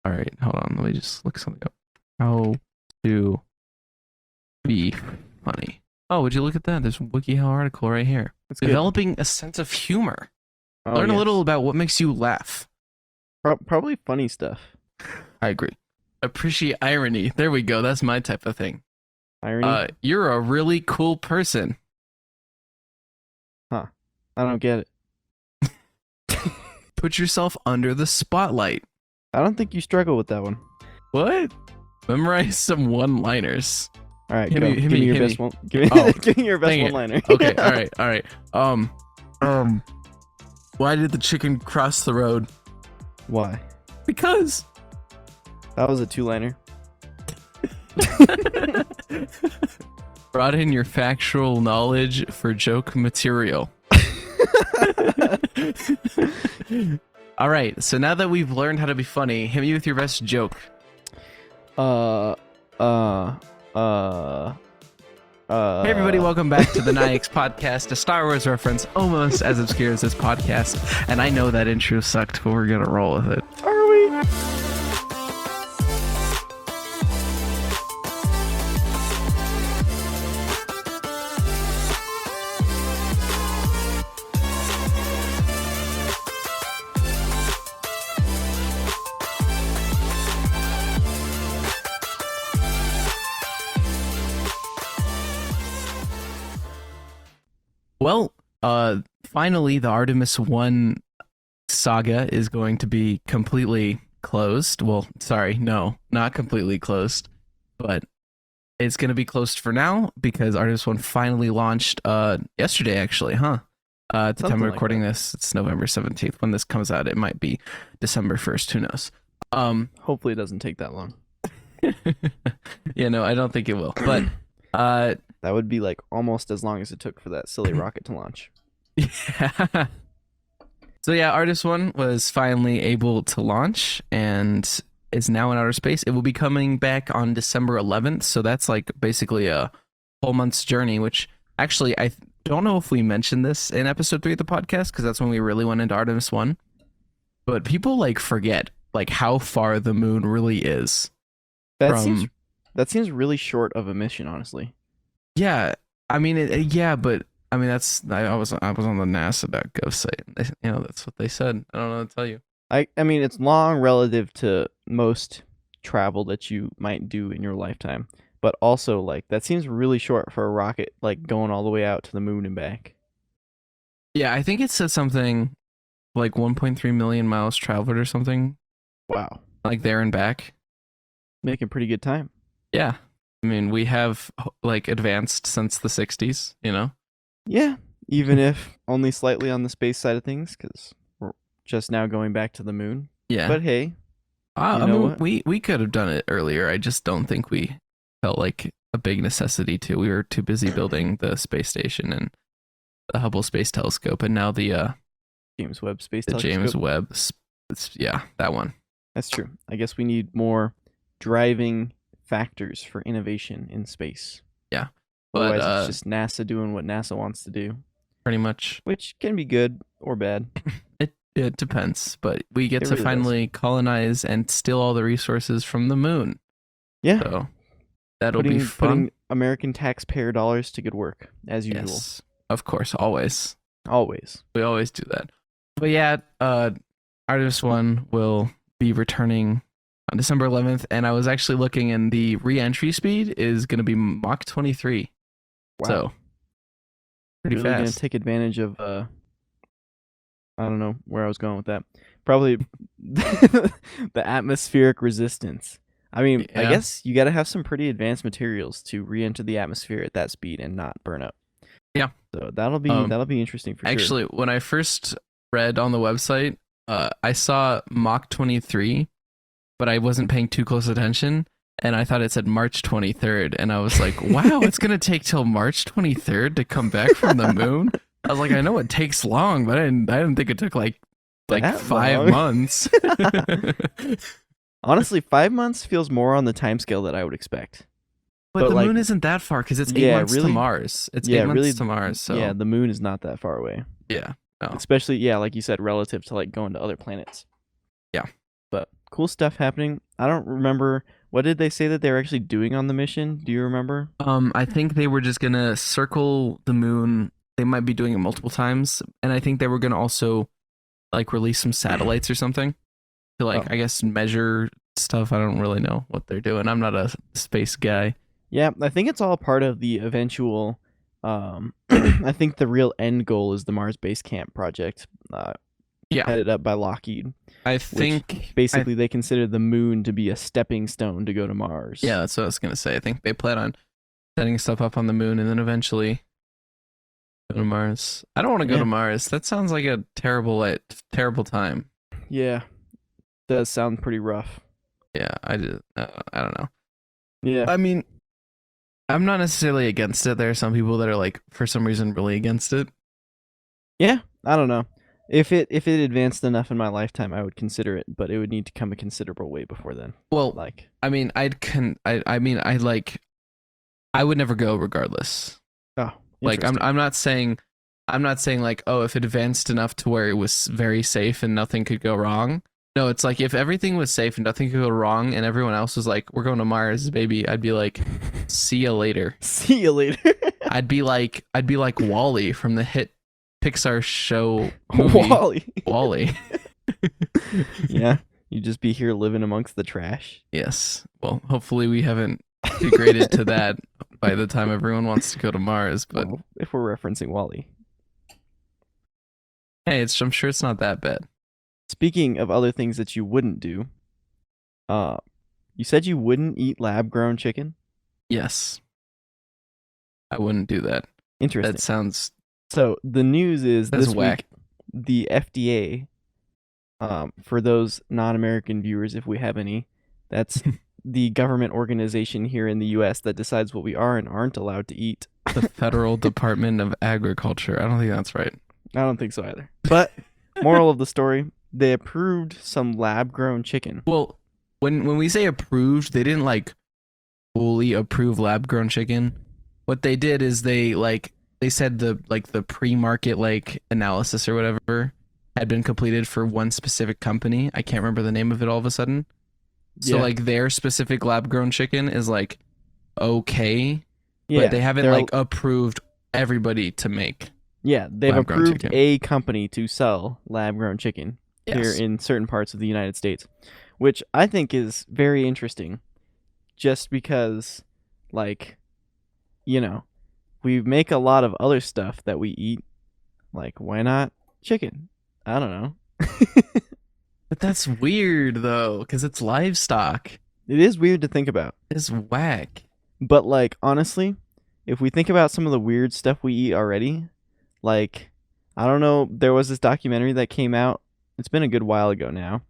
All right, hold on. Let me just look something up. How to be funny. Oh, would you look at that? There's a WikiHow article right here. That's good. Developing a sense of humor. Oh, Learn a yes. little about what makes you laugh. Probably funny stuff. I agree. Appreciate irony. There we go. That's my type of thing. Irony. You're a really cool person. Huh. I don't get it. Put yourself under the spotlight. I don't think you struggle with that one. What? Memorize some one-liners. All right, Hit go. me- hit Give me- me your hit best me. one. Give me, Oh, give me your best dang it. one-liner. Okay, all right. Why did the chicken cross the road? Why? Because. That was a two-liner. Brought in your factual knowledge for joke material. All right, so now that we've learned how to be funny, hit me with your best joke. Hey Hey everybody, welcome back to the Nyix podcast, a Star Wars reference almost as obscure as this podcast. And I know that intro sucked, but we're gonna roll with it. Are we? Well, finally, the Artemis 1 saga is going to be completely closed. Well, sorry, no, not completely closed, but it's going to be closed for now because Artemis 1 finally launched yesterday, actually, huh? At the time Something of like recording that. this, it's November 17th. When this comes out, it might be December 1st. Who knows? Hopefully it doesn't take that long. Yeah, no, I don't think it will. But That would be like almost as long as it took for that silly rocket to launch. yeah. So yeah, Artist One was finally able to launch and is now in outer space. It will be coming back on December 11th, so that's like basically a whole month's journey, which actually I don't know if we mentioned this in episode 3 of the podcast because that's when we really went into Artemis 1. But people like forget like how far the moon really is. That seems really short of a mission, honestly. Yeah, I mean, yeah, but I mean I was on the NASA.gov site. You know, that's what they said. I don't know what to tell you. I mean, it's long relative to most travel that you might do in your lifetime, but also like that seems really short for a rocket like going all the way out to the moon and back. Yeah, I think it said something like 1.3 million miles traveled or something, Wow, like there and back. making pretty good time. Yeah, I mean, we have like advanced since the 60s, you know? Yeah, even if only slightly on the space side of things, because we're just now going back to the moon. Yeah. But hey, I you know mean, what? we could have done it earlier. I just don't think we felt like a big necessity to. We were too busy building the space station and the Hubble Space Telescope, and now the James Webb Space James Telescope. Webb. Yeah, that one. That's true. I guess we need more driving factors for innovation in space. Yeah, but Otherwise, it's just NASA doing what NASA wants to do, pretty much which can be good or bad. it depends. But we get It to really does. finally colonize and steal all the resources from the moon. Yeah, So that'll be putting fun. American taxpayer dollars to good work as usual. Yes, of course, always. Always. We always do that. But yeah, Artist One will be returning on December 11th, and I was actually looking, and the re-entry speed is going to be Mach 23. Wow. So pretty Really gonna fast. take advantage of I don't know where I was going with that. Probably the atmospheric resistance. I mean, I Yeah. guess you got to have some pretty advanced materials to re-enter the atmosphere at that speed and not burn up. Yeah. So that'll be interesting for sure. Actually, when I first read on the website, I saw Mach 23, but I wasn't paying too close attention, and I thought it said March 23rd, and I was like, wow, it's going to take till March 23rd to come back from the moon? I was like, I know it takes long, but I didn't think it took like That 5 long? months. Honestly, 5 months feels more on the timescale that I would expect. But But, the like- moon isn't that far because it's 8 Yeah, months to really- Mars. It's yeah, 8 months really- to Mars. So Yeah, the moon is not that far away. yeah. No. Especially, yeah, like you said, relative to like going to other planets. Yeah. But cool stuff happening. I don't remember what did they say that they were actually doing on the mission. Do you remember? I think they were just gonna circle the moon. They might be doing it multiple times, and I think they were gonna also like release some satellites or something to like Oh. I guess measure stuff. I don't really know what they're doing. I'm not a space guy. Yeah, I think it's all part of the eventual. I think the real end goal is the Mars Base Camp project, Yeah, headed up by Lockheed. I Which think basically they consider the moon to be a stepping stone to go to Mars. yeah, that's what I was gonna say. I think they plan on setting stuff up on the moon and then eventually go to Mars. I don't want to go Yeah. to Mars. That sounds like a terrible time. Yeah, does sound pretty rough. Yeah, I don't know. Yeah, I mean, I'm not necessarily against it. There are some people that are like, for some reason, really against it. yeah. I don't know. If it advanced enough in my lifetime, I would consider it, but it would need to come a considerable way before then. Well, Like, I mean, I would never go regardless. oh, Like, I'm not saying like, oh, if it advanced enough to where it was very safe and nothing could go wrong. No, it's like if everything was safe and nothing could go wrong, and everyone else was like, we're going to Mars, baby. I'd be like, see you later. See you later. I'd be like Wall-E from the hit Pixar show movie, Wally. Wall-E. Yeah, you'd just be here living amongst the trash. Yes. Well, hopefully we haven't degraded to that by the time everyone wants to go to Mars. But Well, if we're referencing Wally. hey, I'm sure it's not that bad. Speaking of other things that you wouldn't do, you said you wouldn't eat lab-grown chicken. Yes. I wouldn't do that. Interesting. That sounds So the news is That's this whack. week, the FDA, for those non-American viewers, if we have any, that's the government organization here in the U.S. that decides what we are and aren't allowed to eat. the Federal Department of Agriculture. I don't think that's right. I don't think so either. But moral of the story, they approved some lab-grown chicken. Well, when we say approved, they didn't like fully approve lab-grown chicken. What they did is they said the pre-market like analysis or whatever had been completed for one specific company. I can't remember the name of it all of a sudden. So Yeah. like their specific lab-grown chicken is like okay, Yeah, but they haven't they're- like approved everybody to make. Yeah, they've lab-grown approved chicken. a company to sell lab-grown chicken here Yes. in certain parts of the United States, which I think is very interesting just because, like, you know, we make a lot of other stuff that we eat. Like, why not chicken? I don't know. But that's weird though, because it's livestock. It is weird to think about. It's whack. But, like, honestly, if we think about some of the weird stuff we eat already, like, I don't know, there was this documentary that came out. It's been a good while ago now.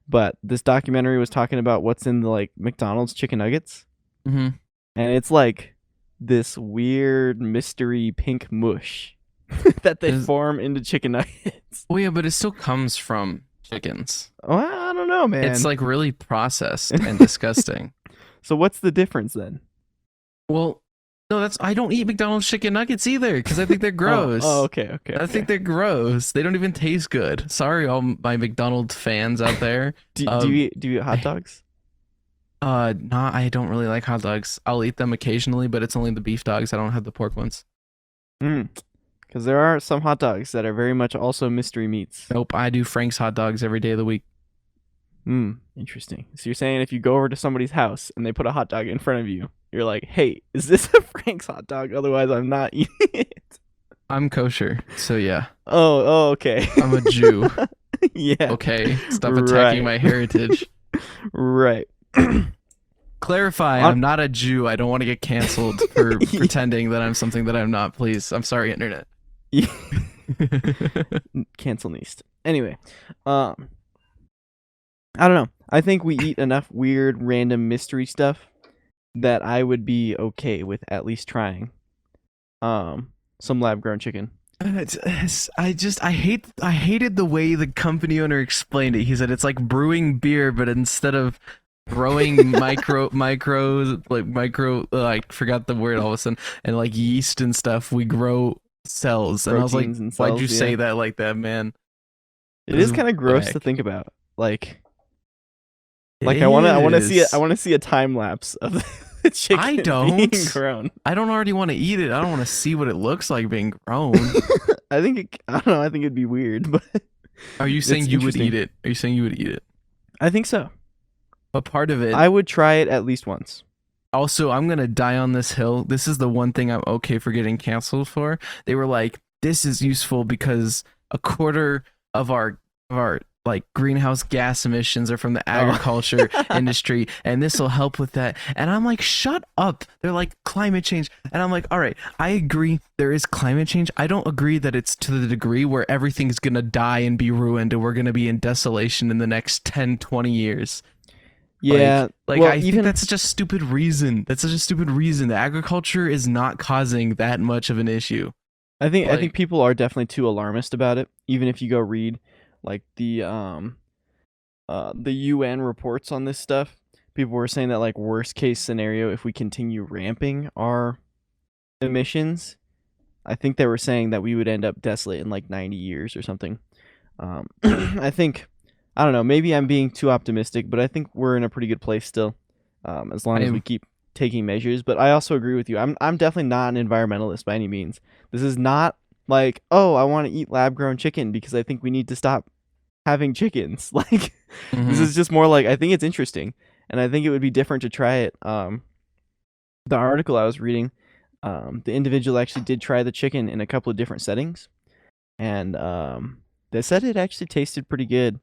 But this documentary was talking about what's in the, like, McDonald's chicken nuggets. Mm-hmm. And it's, like, this weird mystery pink mush that they form into chicken nuggets. Well, yeah, but it still comes from chickens. Well, I don't know, man. It's like really processed and disgusting. So what's the difference then? Well, no, I don't eat McDonald's chicken nuggets either because I think they're gross. Oh, okay. I think they're gross. They don't even taste good. Sorry, all my McDonald's fans out there. do you eat hot dogs? Nah, I don't really like hot dogs. I'll eat them occasionally, but it's only the beef dogs. I don't have the pork ones. Because there are some hot dogs that are very much also mystery meats. Nope, I do Frank's hot dogs every day of the week. Interesting. So you're saying if you go over to somebody's house and they put a hot dog in front of you, you're like, hey, is this a Frank's hot dog? Otherwise, I'm not eating it. I'm kosher, so yeah. Oh, okay. I'm a Jew. Yeah. Okay, stop attacking Right. my heritage. Right. Clarify, I'm not a Jew. I don't want to get canceled for pretending that I'm something that I'm not. Please, I'm sorry, internet. Cancel Neist. Anyway, I don't know. I think we eat enough weird, random mystery stuff that I would be okay with at least trying some lab-grown chicken. I hated the way the company owner explained it. He said it's like brewing beer, but instead of growing I forgot the word all of a sudden, and like yeast and stuff, we grow cells. And I was like, Proteins and why'd you cells, say yeah. that like that, man? It is This kind of gross whack. to think about. Like, Like I want to see it. I is. want to see a time lapse of the chicken I being don't. grown. I don't already want to eat it. I don't want to see what it looks like being grown. I think I don't know. I think it'd be weird, but Are you saying it's you would interesting. eat it? Are you saying you would eat it? I think so. But part of it, I would try it at least once. also, I'm gonna die on this hill. This is the one thing I'm okay for getting canceled for. They were like, this is useful because a quarter of our like greenhouse gas emissions are from the agriculture industry, and this will help with that. And I'm like, shut up. They're like climate change, and I'm like, all right, I agree there is climate change. I don't agree that it's to the degree where everything's gonna die and be ruined, and we're gonna be in desolation in the next 10, 20 years. Yeah. Like well, I even think that's such a stupid reason. That's such a stupid reason. The agriculture is not causing that much of an issue. I think Like, people are definitely too alarmist about it. Even if you go read like the UN reports on this stuff, people were saying that like worst case scenario, if we continue ramping our emissions, I think they were saying that we would end up desolate in like 90 years or something. I think, I don't know, maybe I'm being too optimistic, but I think we're in a pretty good place still, as long as we keep taking measures. But I also agree with you. I'm definitely not an environmentalist by any means. This is not like, oh, I want to eat lab grown chicken because I think we need to stop having chickens. Like, this is just more like, I think it's interesting, and I think it would be different to try it. The article I was reading, the individual actually did try the chicken in a couple of different settings, and they said it actually tasted pretty good.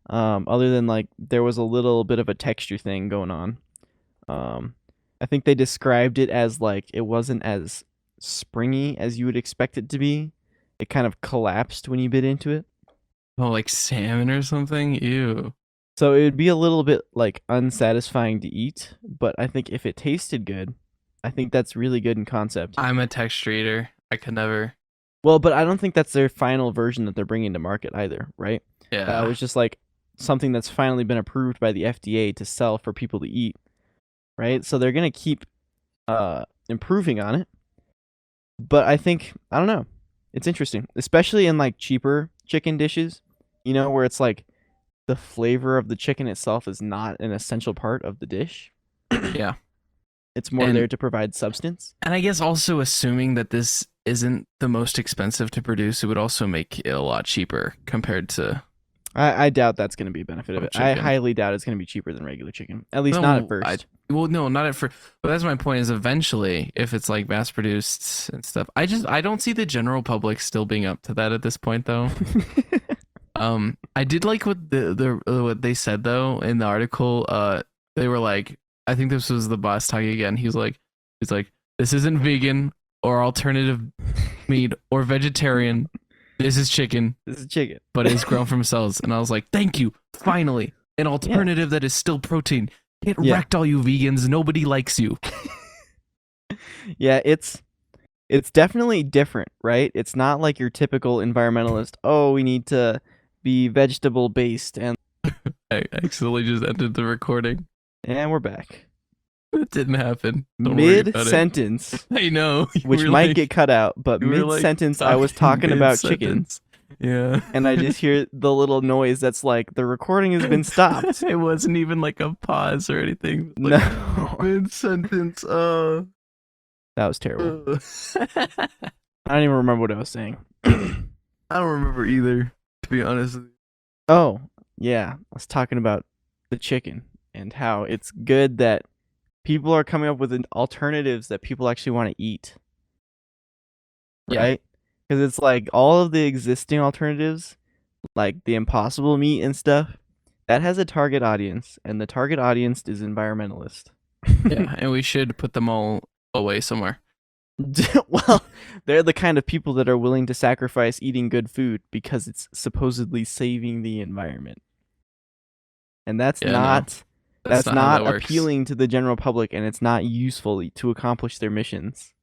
Other than like there was a little bit of a texture thing going on. I think they described it as like it wasn't as springy as you would expect it to be. It kind of collapsed when you bit into it. oh, like salmon or something. Ew. So it would be a little bit like unsatisfying to eat, but I think if it tasted good, I think that's really good in concept. I'm a texture eater. I could never. Well, but I don't think that's their final version that they're bringing to market either, right? Yeah. It was just like something that's finally been approved by the FDA to sell for people to eat, right? So they're gonna keep improving on it. But I think, I don't know, it's interesting, especially in like cheaper chicken dishes, where it's like the flavor of the chicken itself is not an essential part of the dish. Yeah. It's more And- there to provide substance. And I guess also assuming that this isn't the most expensive to produce, it would also make it a lot cheaper compared to. I doubt that's going to be a benefit of it. I Chicken. highly doubt it's going to be cheaper than regular chicken. At least No, not at first. Well, no, not at first. But that's my point. Is eventually, if it's like mass produced and stuff, I don't see the general public still being up to that at this point, though. I did like what what they said though in the article. They were like, I think this was the boss talking again. He's like, this isn't vegan or alternative meat or vegetarian. This is chicken. This is chicken. But it's grown from cells. And I was like, thank you. Finally, an alternative that is still protein. Get wrecked, all you vegans. Nobody likes you. Yeah, it's definitely different, right? It's not like your typical environmentalist, oh, we need to be vegetable based, and I accidentally just ended the recording. we're back. It didn't happen. Don't worry about it. Mid-sentence, I know. which might get cut out, but you were, like, mid-sentence I was talking about chickens. Yeah. And I just hear the little noise that's like, the recording has been stopped. It wasn't even like a pause or anything. Like, No. mid-sentence. That was terrible. I don't even remember what I was saying. I don't remember either, to be honest with you. Oh, yeah. I was talking about the chicken and how it's good that people are coming up with alternatives that people actually want to eat. Yeah. Right? Because it's like all of the existing alternatives, like the impossible meat and stuff, that has a target audience, and the target audience is environmentalist. Yeah, and we should put them all away somewhere. Well, they're the kind of people that are willing to sacrifice eating good food because it's supposedly saving the environment. And that's Yeah, not That's not how that works. appealing to the general public, and it's not useful to accomplish their missions.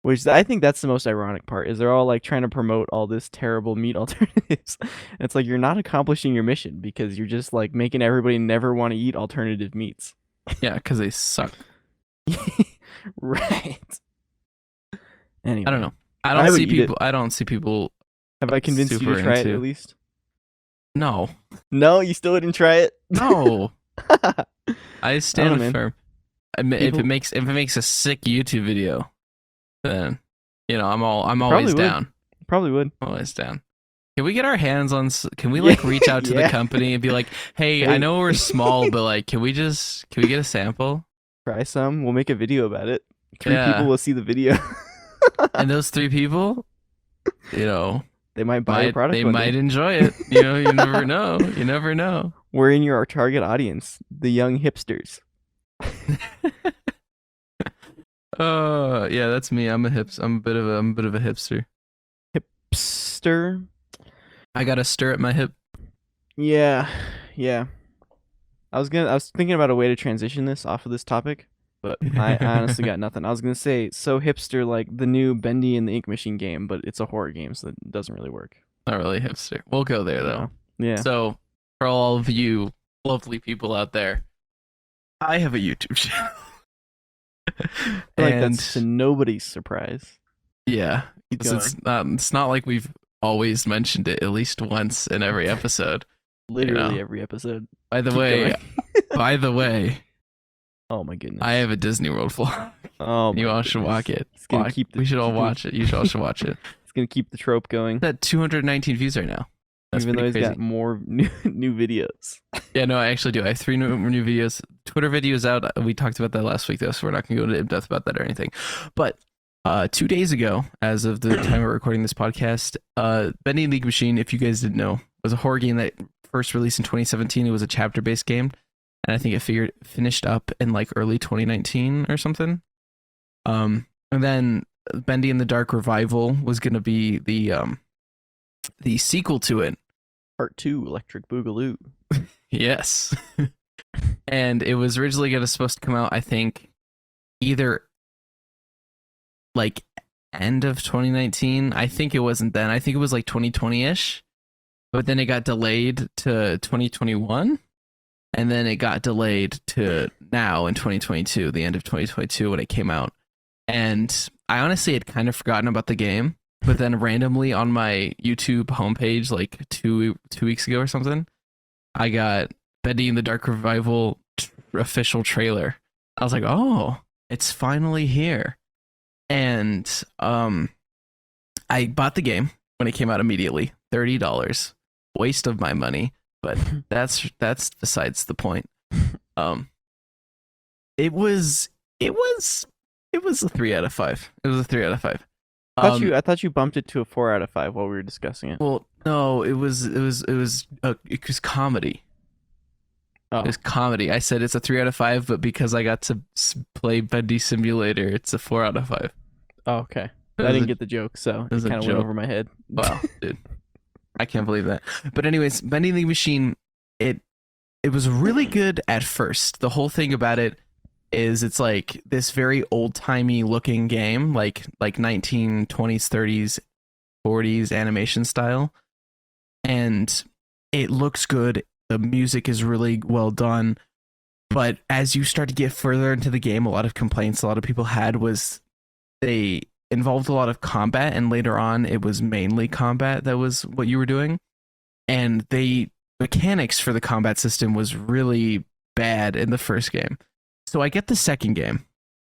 Which I think that's the most ironic part, is they're all like trying to promote all this terrible meat alternatives. It's like you're not accomplishing your mission because you're just like making everybody never want to eat alternative meats. Yeah, because they suck. Right. Anyway, I don't know. I I would see eat people. I don't see people. have I convinced you super to try it into- at least? No, No, you still didn't try it? no. I I don't know, stand man. firm. People, If it makes a sick YouTube video, then I'm it probably always would. down. Probably would. Always down. Can we get our hands on? Can we like reach out to the Yeah. company and be like, "Hey, I Hey, know we're small, but like, can we get a sample?" try some. We'll make a video about it. 3 people Yeah. will see the video. And those 3 people, you know, They might buy your product they one day. might enjoy it. You never know. You never know. We're in your target audience, the young hipsters. Yeah, that's me. I'm a bit of a hipster. Hipster? I got a stir at my hip. Yeah, yeah. I was thinking about a way to transition this off of this topic, but I honestly got nothing. I was gonna say so hipster like the new Bendy and the Ink Machine game, but it's a horror game, so it doesn't really work. Not really hipster. We'll go there though. No. Yeah. So, for all of you lovely people out there, I have a YouTube channel. I feel like And that's to nobody's surprise. yeah, Keep 'cause going. it's not like we've always mentioned it at least once in every episode. Literally know. every episode. By the Keep way, going. by the way, Oh my goodness. I have a Disney World vlog. Oh my You all should goodness. watch it. It's gonna keep the, We should all keep the- watch it. You all should watch it. It's gonna keep the trope going. It's at 219 views right now. That's Even though pretty he's crazy. got more new videos. Yeah, no, I actually do. I have 3 new videos. Twitter videos out. We talked about that last week, though, so we're not going to go into in depth about that or anything. But 2 days ago, as of the time we're recording this podcast, Bendy and League Machine, if you guys didn't know, was a horror game that first released in 2017. It was a chapter-based game, and I think it finished up in like early 2019 or something. And then Bendy and the Dark Revival was going to be the sequel to it. Part 2, Electric Boogaloo. Yes. And it was originally supposed to come out, I think, either like end of 2019. I think it wasn't then. I think it was like 2020-ish. But then it got delayed to 2021. And then it got delayed to now in 2022, the end of 2022 when it came out. And I honestly had kind of forgotten about the game. But then randomly on my YouTube homepage, like two weeks ago or something, I got Bendy and the Dark Revival official trailer. I was like, oh, it's finally here. And I bought the game when it came out immediately, $30, waste of my money, but that's besides the point. It was a 3 out of 5. It was a 3 out of 5. I thought you bumped it to a 4 out of 5 while we were discussing it. Well, no, it was comedy. Oh, It was comedy. I said it's a 3 out of 5, but because I got to play Bendy Simulator, it's a 4 out of 5. oh okay. It I was didn't a- get the joke, so was it a kind of went joke. over my head. Wow, dude, I can't believe that. But anyways, Bendy the Machine, it was really good at first. The whole thing about it is it's like this very old timey looking game, like 1920s, 30s, 40s animation style, and it looks good. The music is really well done. But as you start to get further into the game, a lot of complaints a lot of people had was they involved a lot of combat, and later on it was mainly combat that was what you were doing. And the mechanics for the combat system was really bad in the first game. So I get the second game,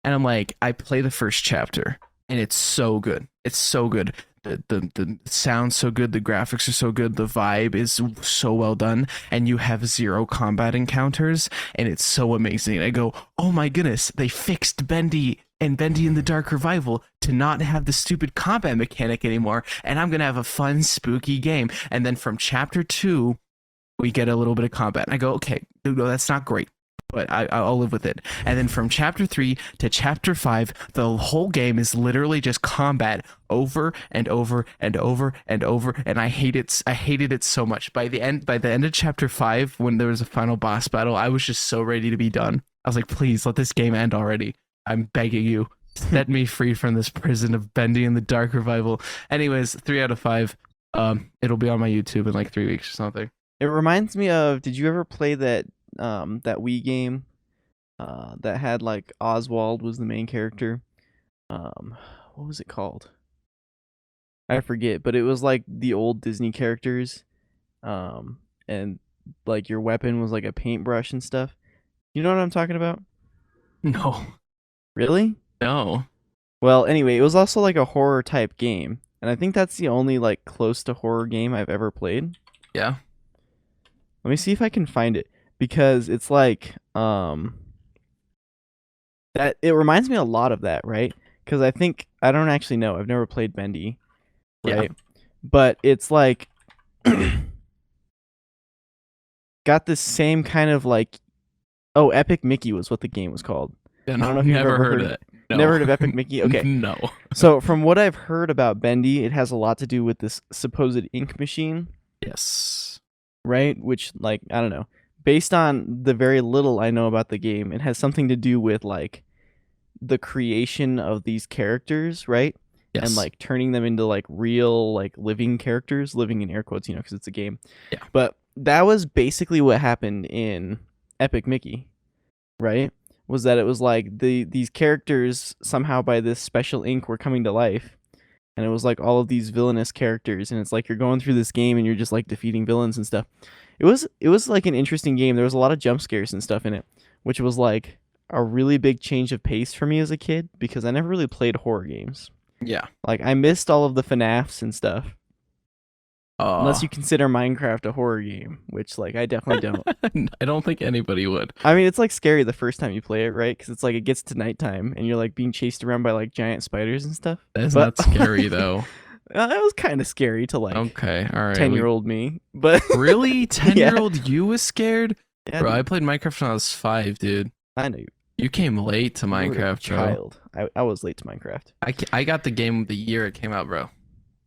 and I'm like, I play the first chapter, and it's so good. It's so good. The sound's so good, the graphics are so good, the vibe is so well done, and you have 0 combat encounters, and it's so amazing. I go, oh my goodness, they fixed Bendy and Bendy in the Dark Revival to not have the stupid combat mechanic anymore, and I'm gonna have a fun, spooky game. And then from chapter 2, we get a little bit of combat. And I go, okay, no, that's not great, but I'll live with it. And then from chapter 3 to chapter 5, the whole game is literally just combat over and over and over and over, and I hated it so much. By the end of chapter 5, when there was a final boss battle, I was just so ready to be done. I was like, please let this game end already. I'm begging you, set me free from this prison of Bendy and the Dark Revival. Anyways, 3 out of 5. It'll be on my YouTube in like 3 weeks or something. It reminds me of, did you ever play that Wii game that had like Oswald was the main character? What was it called? I forget, but it was like the old Disney characters. And like your weapon was like a paintbrush and stuff. You know what I'm talking about? No. Really? No. Well, anyway, it was also like a horror type game, and I think that's the only like close to horror game I've ever played. Yeah. Let me see if I can find it because it's like that it reminds me a lot of that, right? Because I think I don't actually know. I've never played Bendy, Yeah. right? But it's like got this same kind of like Epic Mickey was what the game was called. Yeah, I no, don't know if you've never ever heard heard of of it. No. Never heard of Epic Mickey? Okay. No. So from what I've heard about Bendy, it has a lot to do with this supposed ink machine, Yes. right? Which like I don't know. Based on the very little I know about the game, it has something to do with like the creation of these characters, right? Yes. And like turning them into like real like living characters, living in air quotes, because it's a game. Yeah. But that was basically what happened in Epic Mickey, right? Was that it was like these characters somehow by this special ink were coming to life, and it was like all of these villainous characters, and it's like you're going through this game and you're just like defeating villains and stuff. It was like an interesting game. There was a lot of jump scares and stuff in it, which was like a really big change of pace for me as a kid because I never really played horror games. Yeah. Like I missed all of the FNAFs and stuff. Unless you consider Minecraft a horror game, which like I definitely don't. I don't think anybody would. I mean, it's like scary the first time you play it, right? Because it's like it gets to nighttime and you're like being chased around by like giant spiders and stuff. That's But- not scary though. It was kind of scary to like Okay. All right. 10-year-old me, but Really? 10-year-old you was scared? yeah, Bro, I dude, played Minecraft when I was 5, dude. I know You came late to you were a Minecraft, bro. child. I was late to Minecraft. I got the game the year it came out, bro.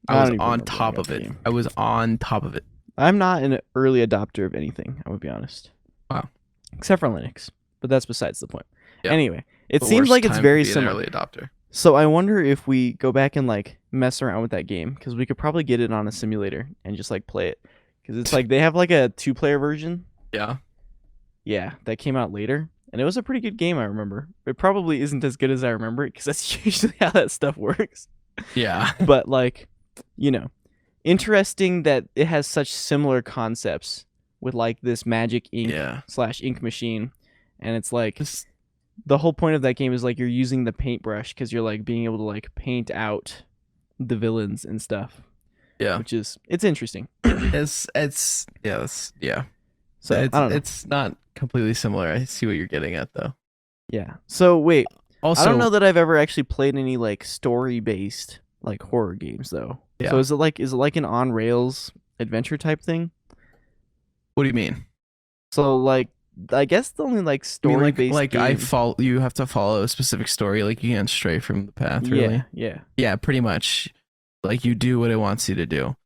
I I don't was even on remember when I top got of the it. game. I was on top of it. I'm not an early adopter of anything. I would be honest. Wow. Except for Linux, but that's besides the point. Yeah. Anyway, it The seems worst like it's time to very be an similar. early adopter. So I wonder if we go back and like mess around with that game because we could probably get it on a simulator and just like play it because it's like they have like a 2-player version. Yeah. Yeah, that came out later and it was a pretty good game. I remember. It probably isn't as good as I remember it because that's usually how that stuff works. Yeah. But like, interesting that it has such similar concepts with like this magic ink Yeah. / ink machine, and it's like This- the whole point of that game is like you're using the paintbrush because you're like being able to like paint out the villains and stuff, yeah. which is it's interesting. Yeah. So it's, I don't know. it's not completely similar. I see what you're getting at though. Yeah. So wait, Also, I don't know that I've ever actually played any like story based like horror games though. Yeah. So is it like an on rails adventure type thing? What do you mean? So like I guess the only like I mean, story based you have to follow a specific story. Like you can't stray from the path, really. Yeah. Yeah, pretty much. Like you do what it wants you to do.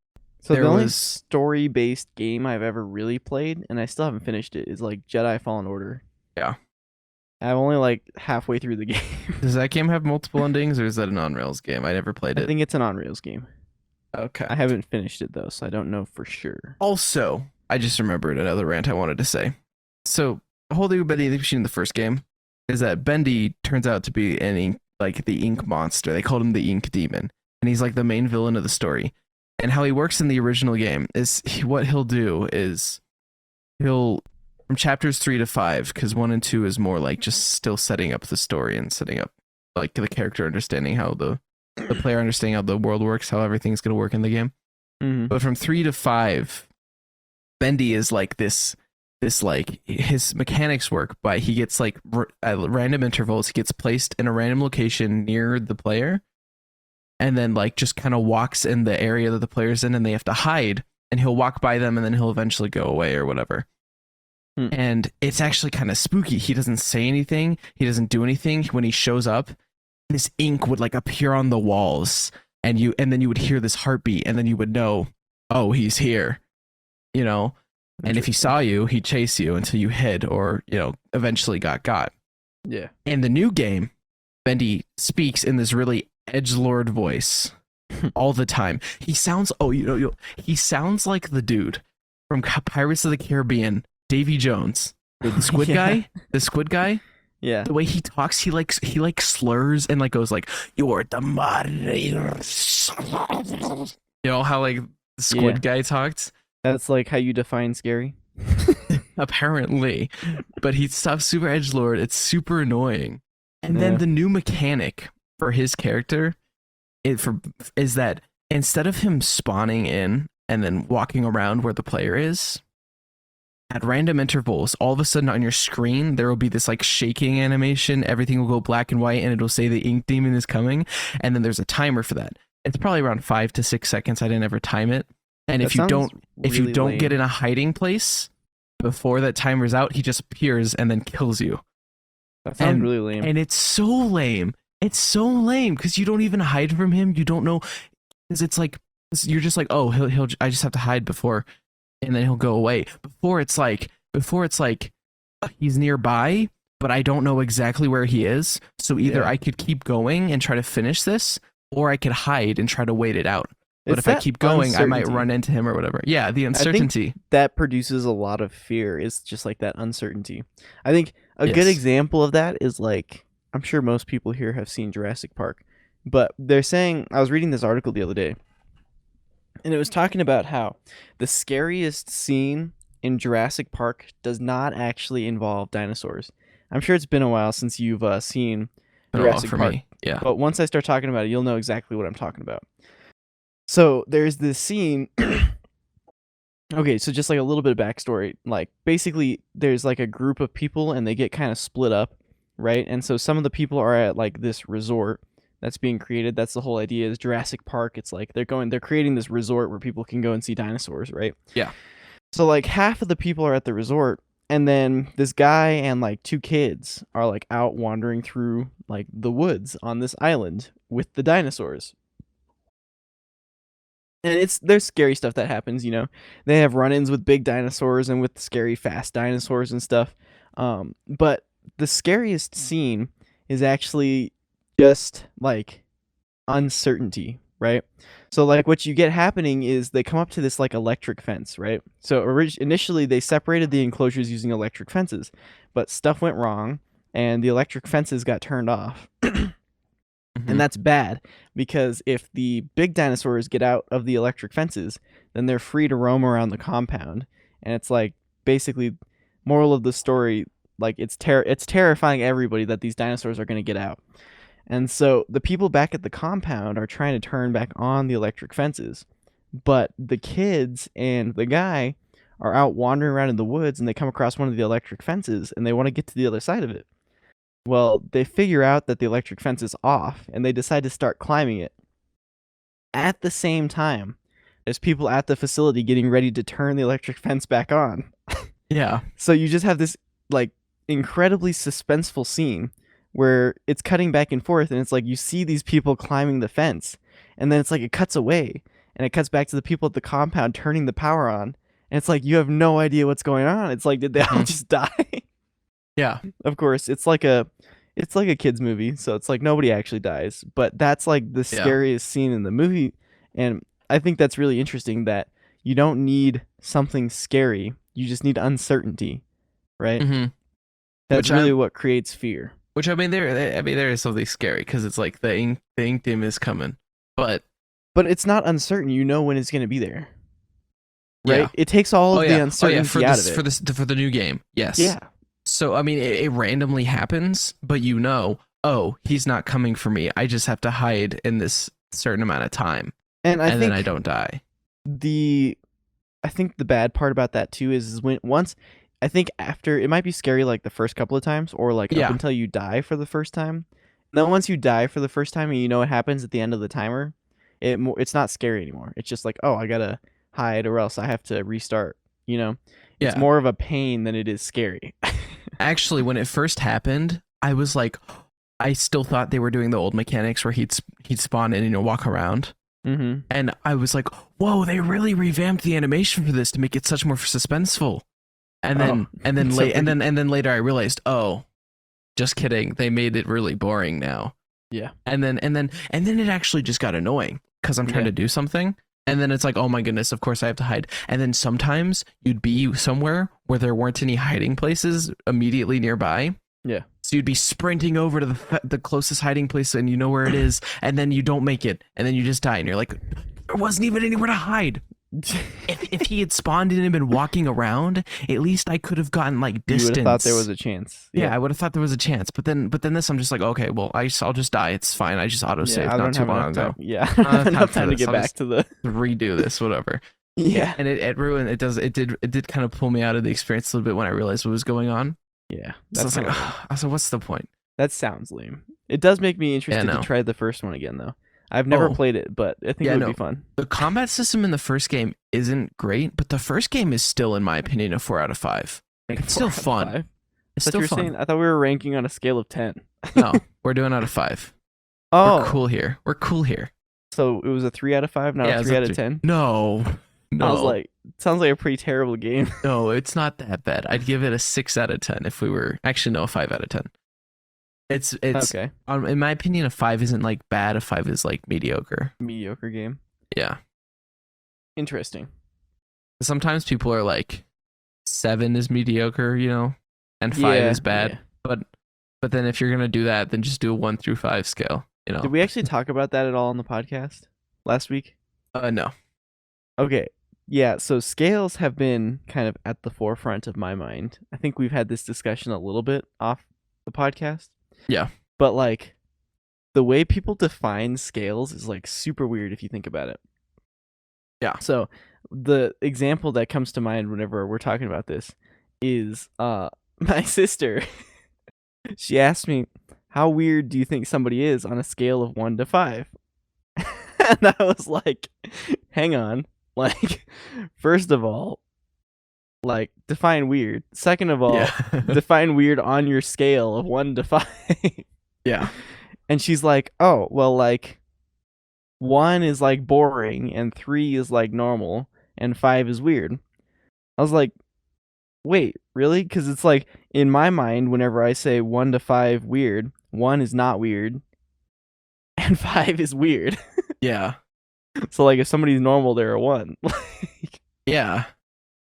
So There the only was- story based game I've ever really played, and I still haven't finished it, is like Jedi Fallen Order. Yeah. I'm only like halfway through the game. Does that game have multiple endings, or is that an on-rails game? I never played I it. think it's an on rails game. Okay. I haven't finished it though, so I don't know for sure. Also, I just remembered another rant I wanted to say. So, the whole thing with Bendy the Machine in the first game is that Bendy turns out to be the ink monster. They called him the ink demon, and he's like the main villain of the story. And how he works in the original game is what he'll do is he'll from chapters 3 to 5, because 1 and 2 is more like just still setting up the story and setting up like the character understanding how the player understanding how the world works, how everything's gonna work in the game. Mm-hmm. But from 3 to 5, Bendy is like this like his mechanics work, but he gets like at random intervals, he gets placed in a random location near the player, and then like just kind of walks in the area that the player's in, and they have to hide, and he'll walk by them, and then he'll eventually go away or whatever. And it's actually kind of spooky. He doesn't say anything. He doesn't do anything. When he shows up, this ink would like appear on the walls, and then you would hear this heartbeat, and then you would know, oh, he's here, And if he saw you, he'd chase you until you hid or, eventually got. Yeah. In the new game, Bendy speaks in this really edgelord voice all the time. He sounds, he sounds like the dude from Pirates of the Caribbean, Davy Jones, the squid Yeah. guy, the squid guy. Yeah. The way he talks, he slurs and like goes like, "You're the moderators." How like the squid guy talked. That's like how you define scary. apparently. But he's tough, super edgelord. It's super annoying. And Yeah. then the new mechanic for his character is that instead of him spawning in and then walking around where the player is, at random intervals, all of a sudden on your screen, there will be this like shaking animation. Everything will go black and white and it'll say the ink demon is coming. And then there's a timer for that. It's probably around 5 to 6 seconds. I didn't ever time it. And That if you sounds don't really get lame. in a hiding place before that timer's out, he just appears and then kills you. That sounds and- really lame. And it's so lame. It's so lame because you don't even hide from him. You don't know, because it's like you're just like, oh, he'll. I just have to hide before, and then he'll go away. Before it's like he's nearby, but I don't know exactly where he is. So either Yeah. I could keep going and try to finish this, or I could hide and try to wait it out. But It's if I that keep going, I might uncertainty run into him or whatever. Yeah, the uncertainty. that produces a lot of fear. It's just like that uncertainty. I think a good Yes. example of that is like, I'm sure most people here have seen Jurassic Park, but they're saying, I was reading this article the other day, and it was talking about how the scariest scene in Jurassic Park does not actually involve dinosaurs. I'm sure it's been a while since you've seen Been a while Jurassic for Park, me. Yeah. but once I start talking about it, you'll know exactly what I'm talking about. So there's this scene. Okay, so just like a little bit of backstory. Like basically, there's like a group of people, and they get kind of split up, right? And so some of the people are at like this resort that's being created. That's the whole idea. Is Jurassic Park? It's like they're creating this resort where people can go and see dinosaurs, right? Yeah. So like half of the people are at the resort, and then this guy and like 2 kids are like out wandering through like the woods on this island with the dinosaurs. And there's scary stuff that happens, you know. They have run-ins with big dinosaurs and with scary fast dinosaurs and stuff. But the scariest scene is actually just like uncertainty, right? So like what you get happening is they come up to this like electric fence, right? So initially they separated the enclosures using electric fences, but stuff went wrong and the electric fences got turned off. Mhm. And that's bad because if the big dinosaurs get out of the electric fences, then they're free to roam around the compound. And it's like basically moral of the story, like it's terrifying everybody that these dinosaurs are going to get out. And so the people back at the compound are trying to turn back on the electric fences, but the kids and the guy are out wandering around in the woods, and they come across one of the electric fences and they want to get to the other side of it. Well, they figure out that the electric fence is off, and they decide to start climbing it. At the same time, there's people at the facility getting ready to turn the electric fence back on. Yeah. So you just have this like incredibly suspenseful scene where it's cutting back and forth, and it's like you see these people climbing the fence, and then it's like it cuts away, and it cuts back to the people at the compound turning the power on, and it's like you have no idea what's going on. It's like, did they all Mhm. just die? Yeah. Of course, it's like a kids movie, so it's like nobody actually dies, but that's like the Yeah. scariest scene in the movie, and I think that's really interesting that you don't need something scary, you just need uncertainty, right? hmm That's Which really what creates fear. Which there is something scary because it's like the ink dim is coming, but But it's not uncertain, you know when it's going to be there. Right? Yeah. It takes all of the uncertainty for out this of it. for the new game. Yes. Yeah. So I mean, it randomly happens, but you know, oh, he's not coming for me. I just have to hide in this certain amount of time, And I and think then I don't die. the bad part about that too is when once I think after it might be scary like the first couple of times or like Yeah. up until you die for the first time. Then once you die for the first time and you know what happens at the end of the timer, it's not scary anymore. It's just like, oh, I gotta hide or else I have to restart. You know, it's Yeah. more of a pain than it is scary. Actually, when it first happened, I was like, I still thought they were doing the old mechanics where he'd spawn in and walk around. Mm-hmm. And I was like, whoa, they really revamped the animation for this to make it such more suspenseful. And then So and then later I realized, oh, just kidding. They made it really boring now. Yeah. And then it actually just got annoying because I'm trying Yeah. to do something. And then it's like, oh my goodness, of course I have to hide. And then sometimes you'd be somewhere where there weren't any hiding places immediately nearby. Yeah. So you'd be sprinting over to the closest hiding place and you know where it is, and then you don't make it, and then you just die, and you're like, there wasn't even anywhere to hide. If he had spawned in and been walking around, at least I could have gotten like distance. You would have thought there was a chance. Yeah, I would have thought there was a chance. But then this, I'm just like, okay, well, I'll just die. It's fine. I just auto saved not too long ago. Yeah, I don't have enough time to get back to the redo this, whatever. Yeah, and it ruined. It did kind of pull me out of the experience a little bit when I realized what was going on. Yeah, so I was like, I was like, what's the point? That sounds lame. It does make me interested to try the first one again, though. I've never played it, but I think it would be fun. The combat system in the first game isn't great, but the first game is still, in my opinion, a 4 out of 5. Like, it's still fun. It's still fun. I thought we were ranking on a scale of 10. No, we're doing out of 5. Oh, we're cool here. We're cool here. So it was a 3 out of 5, not a 3 out of 10? No. I was like, sounds like a pretty terrible game. No, it's not that bad. I'd give it a 6 out of 10 if we were actually no, a 5 out of 10. It's okay. In my opinion, a 5 isn't like bad. A 5 is like mediocre. Mediocre game. Yeah. Interesting. Sometimes people are like 7 is mediocre, you know, and 5 is bad. Yeah. But then if you're gonna do that, then just do a 1 through 5 scale. You know. Did we actually talk about that at all on the podcast last week? No. Okay. Yeah, so scales have been kind of at the forefront of my mind. I think we've had this discussion a little bit off the podcast. Yeah. But like the way people define scales is like super weird if you think about it. Yeah. So the example that comes to mind whenever we're talking about this is my sister. She asked me, how weird do you think somebody is on a scale of 1 to 5? And I was like, hang on. Like, first of all, like, define weird. Second of all, define weird on your scale of 1 to 5. Yeah. And she's like, oh, well, like, 1 is, like, boring, and 3 is, like, normal, and 5 is weird. I was like, wait, really? Because it's like, in my mind, whenever I say 1 to 5 weird, 1 is not weird, and 5 is weird. Yeah. So, like, if somebody's normal, they're a 1. Yeah.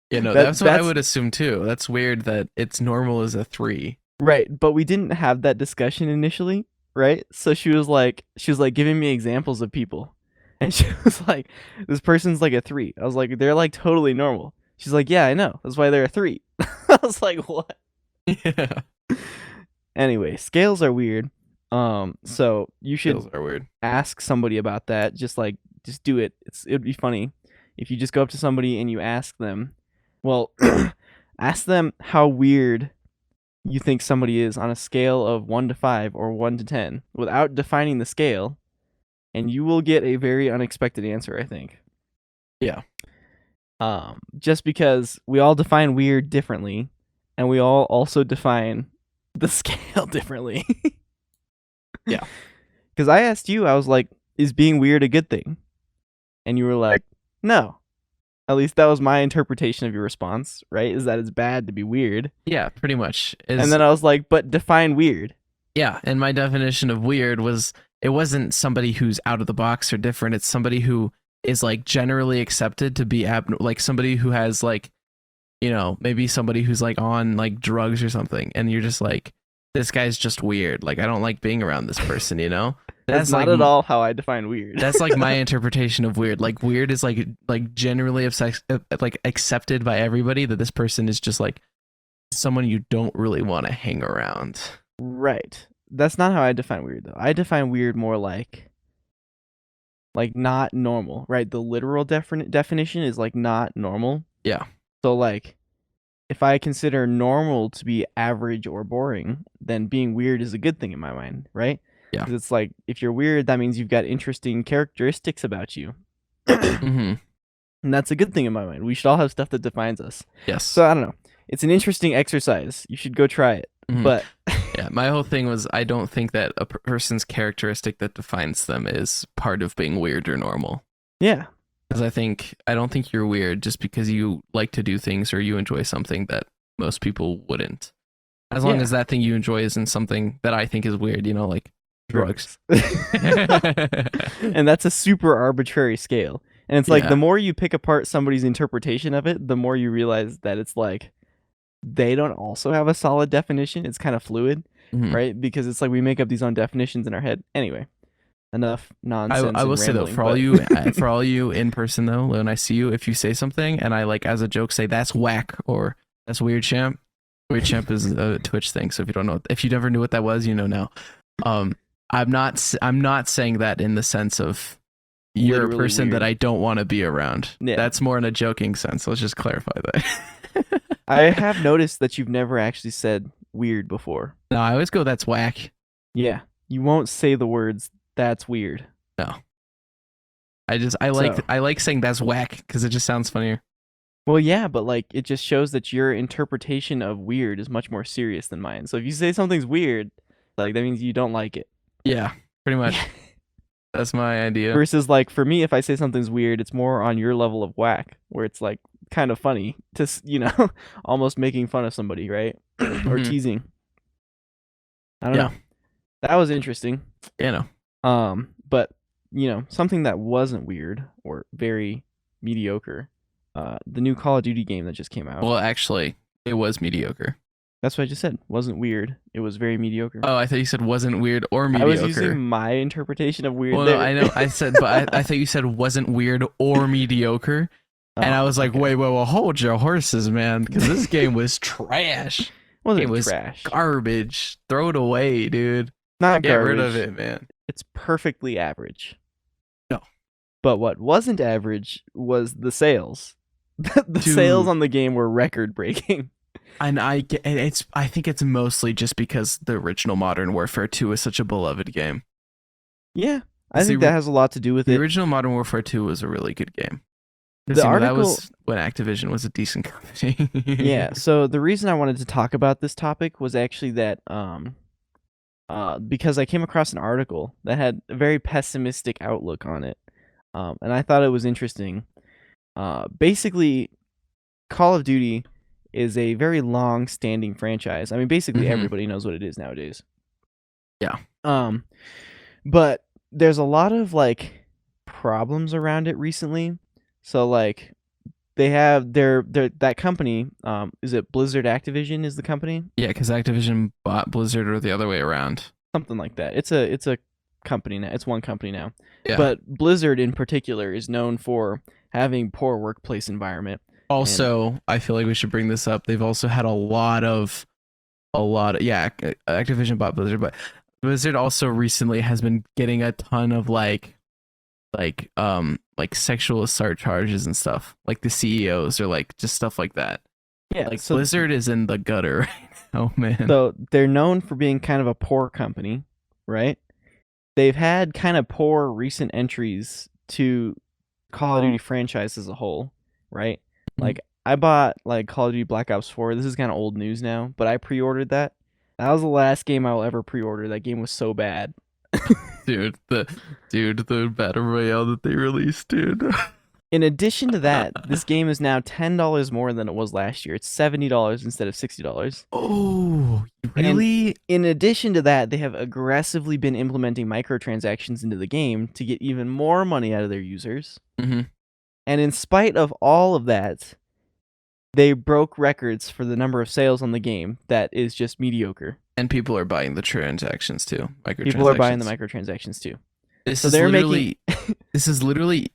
You know, that's what I would assume, too. That's weird that it's normal as a 3. Right, but we didn't have that discussion initially, right? So she was like giving me examples of people. And she was like, this person's like a 3. I was like, they're like totally normal. She's like, yeah, I know. That's why they're a 3. I was like, what? Yeah. Anyway, scales are weird. So you should Scales are weird. Ask somebody about that. Just do it. It'd be funny if you just go up to somebody and you ask them. Well, ask them how weird you think somebody is on a scale of 1 to 5 or 1 to 10 without defining the scale, and you will get a very unexpected answer, I think. Yeah. Just because we all define weird differently, and we all also define the scale differently. Yeah. Because I asked you, I was like, is being weird a good thing? And you were like, no. At least that was my interpretation of your response, right? Is that it's bad to be weird. Yeah, pretty much. And then I was like, but define weird. Yeah, and my definition of weird was, it wasn't somebody who's out of the box or different. It's somebody who is like generally accepted to be like somebody who has like, you know, maybe somebody who's like on like drugs or something. And you're just like, this guy's just weird. Like, I don't like being around this person, you know? That's not at all how I define weird. That's like my interpretation of weird. Like, weird is like generally like accepted by everybody, that this person is just like someone you don't really want to hang around. Right. That's not how I define weird, though. I define weird more like not normal, right? The literal definition is like not normal. Yeah. So like, if I consider normal to be average or boring, then being weird is a good thing in my mind, right? Yeah. Because it's like, if you're weird, that means you've got interesting characteristics about you. Mm-hmm. And that's a good thing in my mind. We should all have stuff that defines us. Yes. So I don't know. It's an interesting exercise. You should go try it. Mm-hmm. But yeah, my whole thing was, I don't think that a person's characteristic that defines them is part of being weird or normal. Yeah. Because I don't think you're weird just because you like to do things or you enjoy something that most people wouldn't. As long as that thing you enjoy isn't something that I think is weird, you know, like drugs. And that's a super arbitrary scale. And it's like, the more you pick apart somebody's interpretation of it, the more you realize that it's like, they don't also have a solid definition. It's kind of fluid, right? Because it's like we make up these own definitions in our head. Anyway, enough I nonsense I and will say though, rambling. But for all you in person though, when I see you, if you say something and I like as a joke say that's whack or that's weird champ. Weird champ is a Twitch thing, so if you don't know, if you never knew what that was, you know now. Um, I'm not saying that in the sense of you're a literally person that weird. I don't want to be around. Yeah. That's more in a joking sense. Let's just clarify that. I have noticed that you've never actually said weird before. No, I always go that's whack. Yeah. You won't say the words that's weird. No. So- I like saying that's whack because it just sounds funnier. Well, yeah, but like it just shows that your interpretation of weird is much more serious than mine. So if you say something's weird, like that means you don't like it. Yeah, pretty much. That's my idea. Versus like for me, if I say something's weird, it's more on your level of whack, where it's like kind of funny to almost making fun of somebody, right? Or Mhm. teasing. I don't Yeah. know. That was interesting. You know. But something that wasn't weird or very mediocre. The new Call of Duty game that just came out. Well, actually, it was mediocre. That's what I just said. Wasn't weird. It was very mediocre. Oh, I thought you said wasn't weird or I mediocre. was using my interpretation of weird. Well, there. no, I know. I said, but I thought you said wasn't weird or mediocre, and I was like, okay. wait, well, hold your horses, man, because this game was trash, Wasn't it was trash. garbage. Throw it away, dude. Not Get garbage. rid of it, man. It's perfectly average. No. But what wasn't average was the sales. The Dude. sales on the game were record breaking. And I think it's mostly just because the original Modern Warfare 2 is such a beloved game. Yeah, I See, think that has a lot to do with The it. original Modern Warfare 2 was a really good game. The That was when Activision was a decent company. Yeah, so the reason I wanted to talk about this topic was actually that because I came across an article that had a very pessimistic outlook on it, and I thought it was interesting. Basically, Call of Duty is a very long-standing franchise. I mean, basically Mhm. everybody knows what it is nowadays. Yeah. But there's a lot of like problems around it recently. So like they have their that company, is it Blizzard Activision is the company? Yeah, because Activision bought Blizzard or the other way around. Something like that. It's a company now. It's one company now. Yeah. But Blizzard in particular is known for having poor workplace environment. Also, I feel like we should bring this up. They've also had a lot of yeah, Activision bought Blizzard, but Blizzard also recently has been getting a ton of like sexual assault charges and stuff. Like the CEOs or like just stuff like that. Yeah, Like so Blizzard is in the gutter right now, man. So they're known for being kind of a poor company, right? They've had kind of poor recent entries to Call of Duty franchise as a whole, right? Mhm. Like I bought like Call of Duty Black Ops 4. This is kind of old news now, but I pre-ordered that. That was the last game I will ever pre-order. That game was so bad. Dude, the battle royale that they released, dude. In addition to that, this game is now $10 more than it was last year. It's $70 instead of $60. Oh, really? In addition to that, they have aggressively been implementing microtransactions into the game to get even more money out of their users. Mhm. And in spite of all of that, they broke records for the number of sales on the game that is just mediocre. And people are buying the transactions too. People are buying the microtransactions too. This So is they're literally this is literally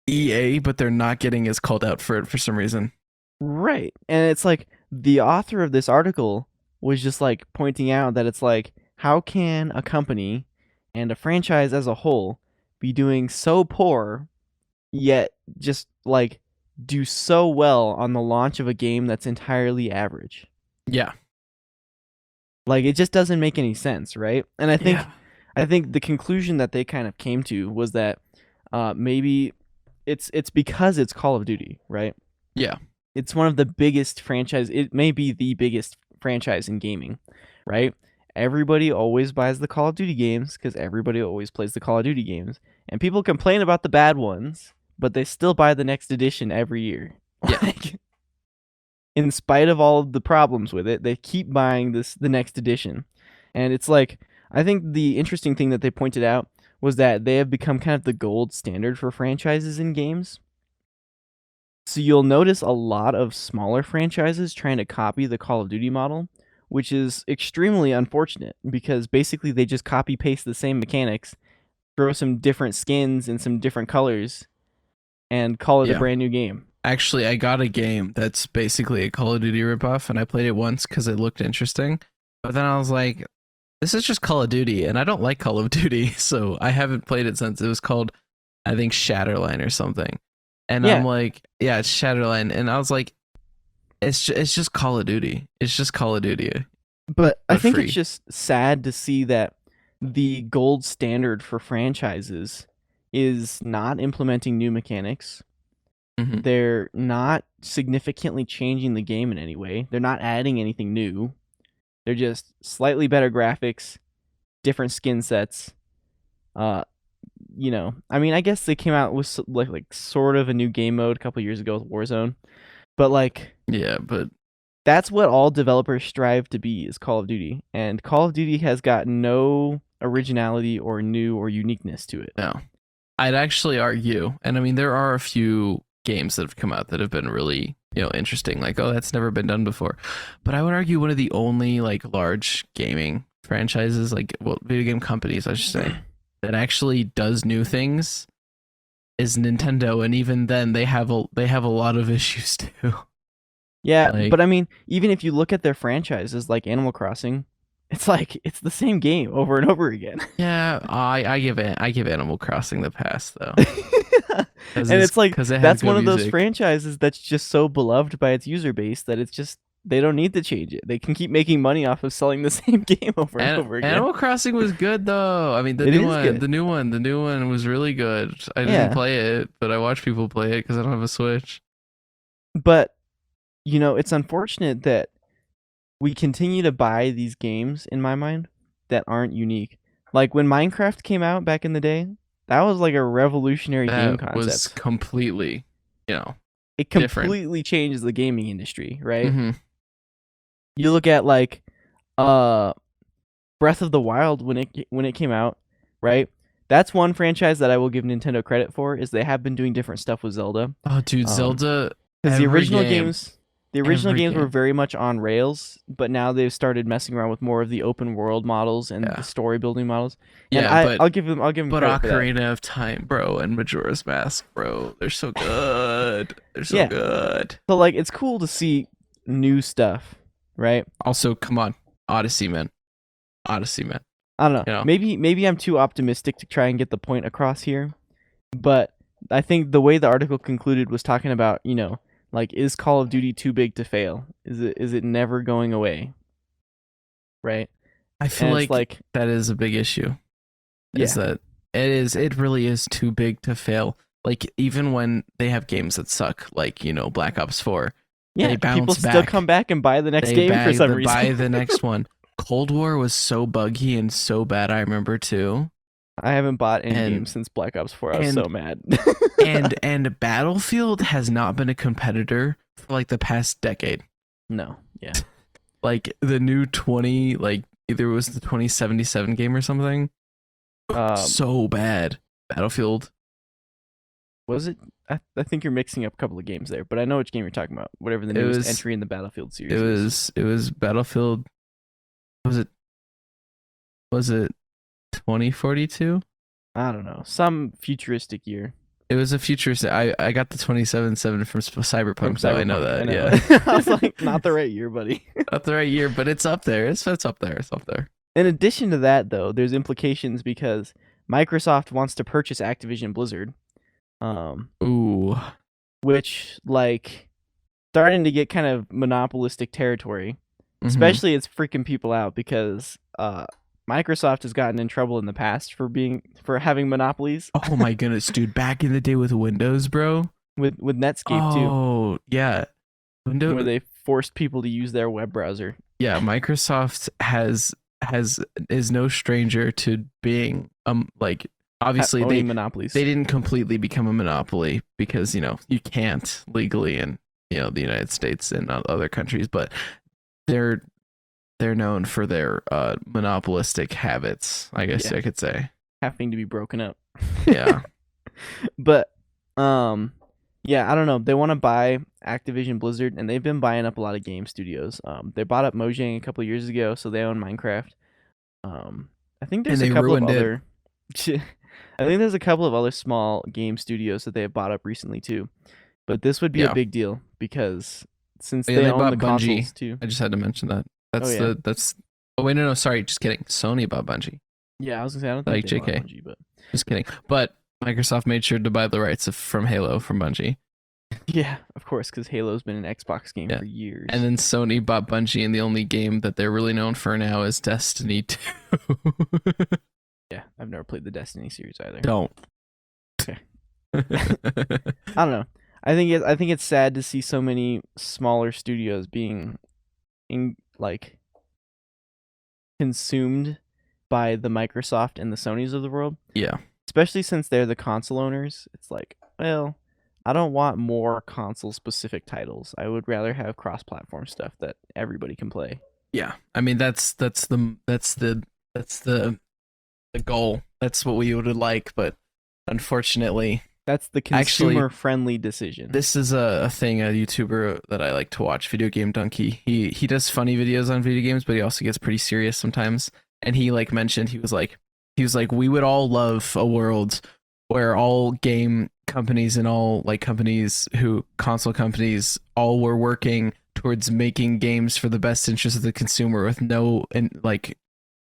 EA, but they're not getting as called out for it for some reason. Right. And it's like the author of this article was just like pointing out that it's like, how can a company and a franchise as a whole be doing so poor, yet just like do so well on the launch of a game that's entirely average? Yeah. Like it just doesn't make any sense, right? And I think Yeah. I think the conclusion that they kind of came to was that maybe it's because it's Call of Duty, right? Yeah. It's one of the biggest franchise. It may be the biggest franchise in gaming, right? Everybody always buys the Call of Duty games because everybody always plays the Call of Duty games. And people complain about the bad ones, but they still buy the next edition every year. Yeah. Like, in spite of all of the problems with it, they keep buying the next edition. And it's like, I think the interesting thing that they pointed out was that they have become kind of the gold standard for franchises in games. So you'll notice a lot of smaller franchises trying to copy the Call of Duty model, which is extremely unfortunate because basically they just copy paste the same mechanics throw some different skins and some different colors and call it a Yeah. brand new game. Actually, I got a game that's basically a Call of Duty ripoff, and I played it once because it looked interesting. But then I was like, this is just Call of Duty, and I don't like Call of Duty, so I haven't played it since. It was called, I think, Shatterline or something. And I'm Yeah, like, yeah, it's Shatterline. And I was like, it's just Call of Duty. It's just Call of Duty, but I but think it's free. just sad to see that the gold standard for franchises is not implementing new mechanics. Hmm. They're not significantly changing the game in any way. They're not adding anything new. They're just slightly better graphics, different skin sets. Uh, I mean, I guess they came out with like sort of a new game mode a couple years ago with Warzone, but like Yeah, but that's what all developers strive to be is Call of Duty, and Call of Duty has got no originality or new or uniqueness to it. no. I'd actually argue, and I mean, there are a few games that have come out that have been really, interesting. Like, oh, that's never been done before. But I would argue one of the only like large gaming franchises, like well, video game companies, I should say, that actually does new things is Nintendo, and even then, they have a lot of issues too. Yeah, Like, but I mean, even if you look at their franchises like Animal Crossing, it's like it's the same game over and over again. yeah, I give Animal Crossing the pass though, because And it's like because it has that's good one of those music. franchises that's just so beloved by its user base that it's just they don't need to change it. They can keep making money off of selling the same game over and And over again. Animal Crossing was good though. I mean, the It new is one, good. the new one, the new one was really good. I didn't Yeah. play it, but I watch people play it because I don't have a Switch. But it's unfortunate that we continue to buy these games in my mind that aren't unique. Like when Minecraft came out back in the day, that was like a revolutionary game That was concept. completely, It different. completely changes the gaming industry, right? Hmm. You look at like uh Breath of the Wild when it came out, right? That's one franchise that I will give Nintendo credit for is they have been doing different stuff with Zelda. Oh, dude, Um Zelda, cuz the original games were every game. very much on rails, but now they've started messing around with more of the open world models and the Yeah, story building models. And yeah, but I'll give them but credit for that. Ocarina of Time, bro, and Majora's Mask, bro, they're so good. They're so Yeah. good. So like it's cool to see new stuff, right? Also, come on, Odyssey, man, Odyssey, man. I don't know. You know, Maybe I'm too optimistic to try and get the point across here, but I think the way the article concluded was talking about, like is Call of Duty too big to fail? Is it never going away? Right? I feel And it's like like, that is a big issue. Is yeah. that it really is too big to fail. Like even when they have games that suck, like Black Ops 4, Yeah, they people bounce still back. come back and buy the next They game for bag some the buy reason. the next one. Cold War was so buggy and so bad. I remember too. I haven't bought any And games since Black Ops 4. I was so and mad. and Battlefield has not been a competitor for like the past decade. No, yeah. Like the new 20, like either it was the 2077 game or something. Um, So bad. Battlefield. was it? I think you're mixing up a couple of games there, but I know which game you're talking about. Whatever the It newest was entry in the Battlefield it series is. was Battlefield. Was it 2042? I don't know. Some futuristic year It was a futurist. I got the 277 from from Cyberpunk, so I know Cyberpunk. I that. know. Yeah. I was like, not the right year, buddy. Not the right year, but it's up there. It's up there. It's up there. In addition to that, though, there's implications because Microsoft wants to purchase Activision Blizzard, um, Ooh. which like starting to get kind of monopolistic territory. Mhm. Especially it's freaking people out because Microsoft has gotten in trouble in the past for having monopolies Oh my goodness, dude! Back in the day with Windows, bro. with Netscape too, Oh yeah, where Windows. they forced people to use their web browser. Yeah, Microsoft has is no stranger to being like obviously Owning monopolies. they didn't completely become a monopoly because you can't legally in the United States and other countries, but they're they're known for their monopolistic habits, I guess Yeah, I could say. having to be broken up. Yeah. But yeah, I don't know. They want to buy Activision Blizzard, and they've been buying up a lot of game studios. They bought up Mojang a couple of years ago, so they own Minecraft. I think And there's a they couple of ruined it. other. I think there's a couple of other small game studios that they have bought up recently too. But this would be a Yeah. big deal because since Yeah, they they own bought the Bungie. consoles too. I just had to mention that. Oh That's yeah. that's. Oh wait, no, sorry, just kidding. Sony bought Bungie. Yeah, I was gonna say I don't Like think they bought JK. Bungie, but Just kidding. But Microsoft made sure to buy the rights from Halo from Bungie. yeah, of course, because Halo's been an Xbox game Yeah. for years. And then Sony bought Bungie, and the only game that they're really known for now is Destiny 2. yeah, I've never played the Destiny series either. Don't. Okay. I don't know. I think it's sad to see so many smaller studios being consumed by the Microsoft and the Sonys of the world. Yeah. Especially since they're the console owners. It's like, well, I don't want more console specific titles. I would rather have cross-platform stuff that everybody can play. Yeah. I mean that's the goal. That's what we would like, but unfortunately, That's the consumer-friendly decision. this is a thing, a YouTuber that I like to watch, Video Game Donkey. He does funny videos on video games, but he also gets pretty serious sometimes. And he like mentioned he was like we would all love a world where all game companies and all like console companies all were working towards making games for the best interest of the consumer with no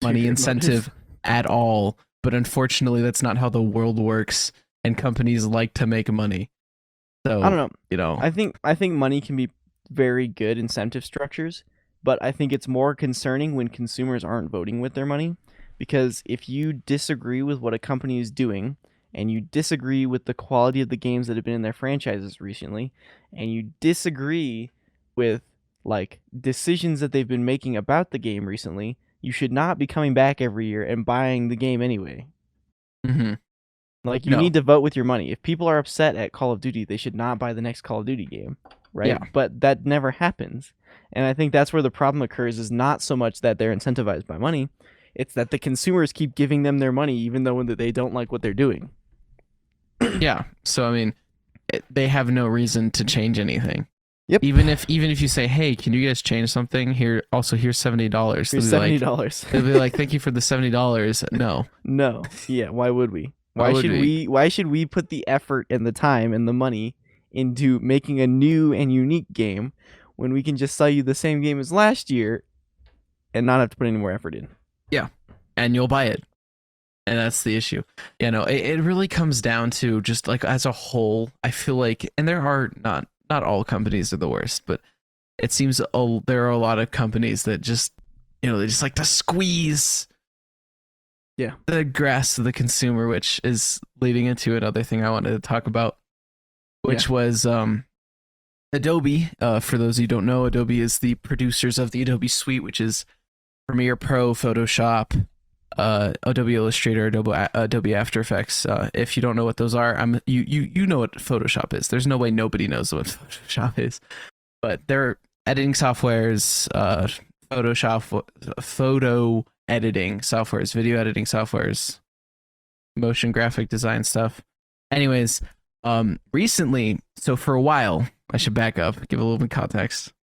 money incentive at all. But unfortunately, that's not how the world works, and companies like to make money. So I don't know. You know, I think money can be very good incentive structures, but I think it's more concerning when consumers aren't voting with their money, because if you disagree with what a company is doing and you disagree with the quality of the games that have been in their franchises recently, and you disagree with like decisions that they've been making about the game recently, you should not be coming back every year and buying the game anyway. mm-hmm. Like, you need to vote with your money. If people are upset at Call of Duty, they should not buy the next Call of Duty game, right? Yeah. But that never happens. And I think that's where the problem occurs, is not so much that they're incentivized by money, it's that the consumers keep giving them their money even though they don't like what they're doing. Yeah. So I mean, they have no reason to change anything. Yep. Even if you say, "Hey, can you guys change something? Here's $70." Here's $70. They'll be like, "Thank you for the $70." No. No. Yeah, why would we? Why should we put the effort and the time and the money into making a new and unique game when we can just sell you the same game as last year and not have to put any more effort in? Yeah. And you'll buy it. And that's the issue. You know, it really comes down to just like as a whole, I feel like, and there are not all companies are the worst, but it seems there are a lot of companies that just, you know, they just like to squeeze the grass to the consumer, which is leading into another thing I wanted to talk about, which was Adobe. For those of you who don't know, Adobe is the producers of the Adobe Suite, which is Premiere Pro, Photoshop, Adobe Illustrator, Adobe After Effects. If you don't know what those are, you know what Photoshop is. There's no way nobody knows what Photoshop is, but they're editing softwares, Photoshop, photo editing softwares, video editing softwares, motion graphic design stuff. Anyways, recently, so for a while, I should back up, give a little bit of context.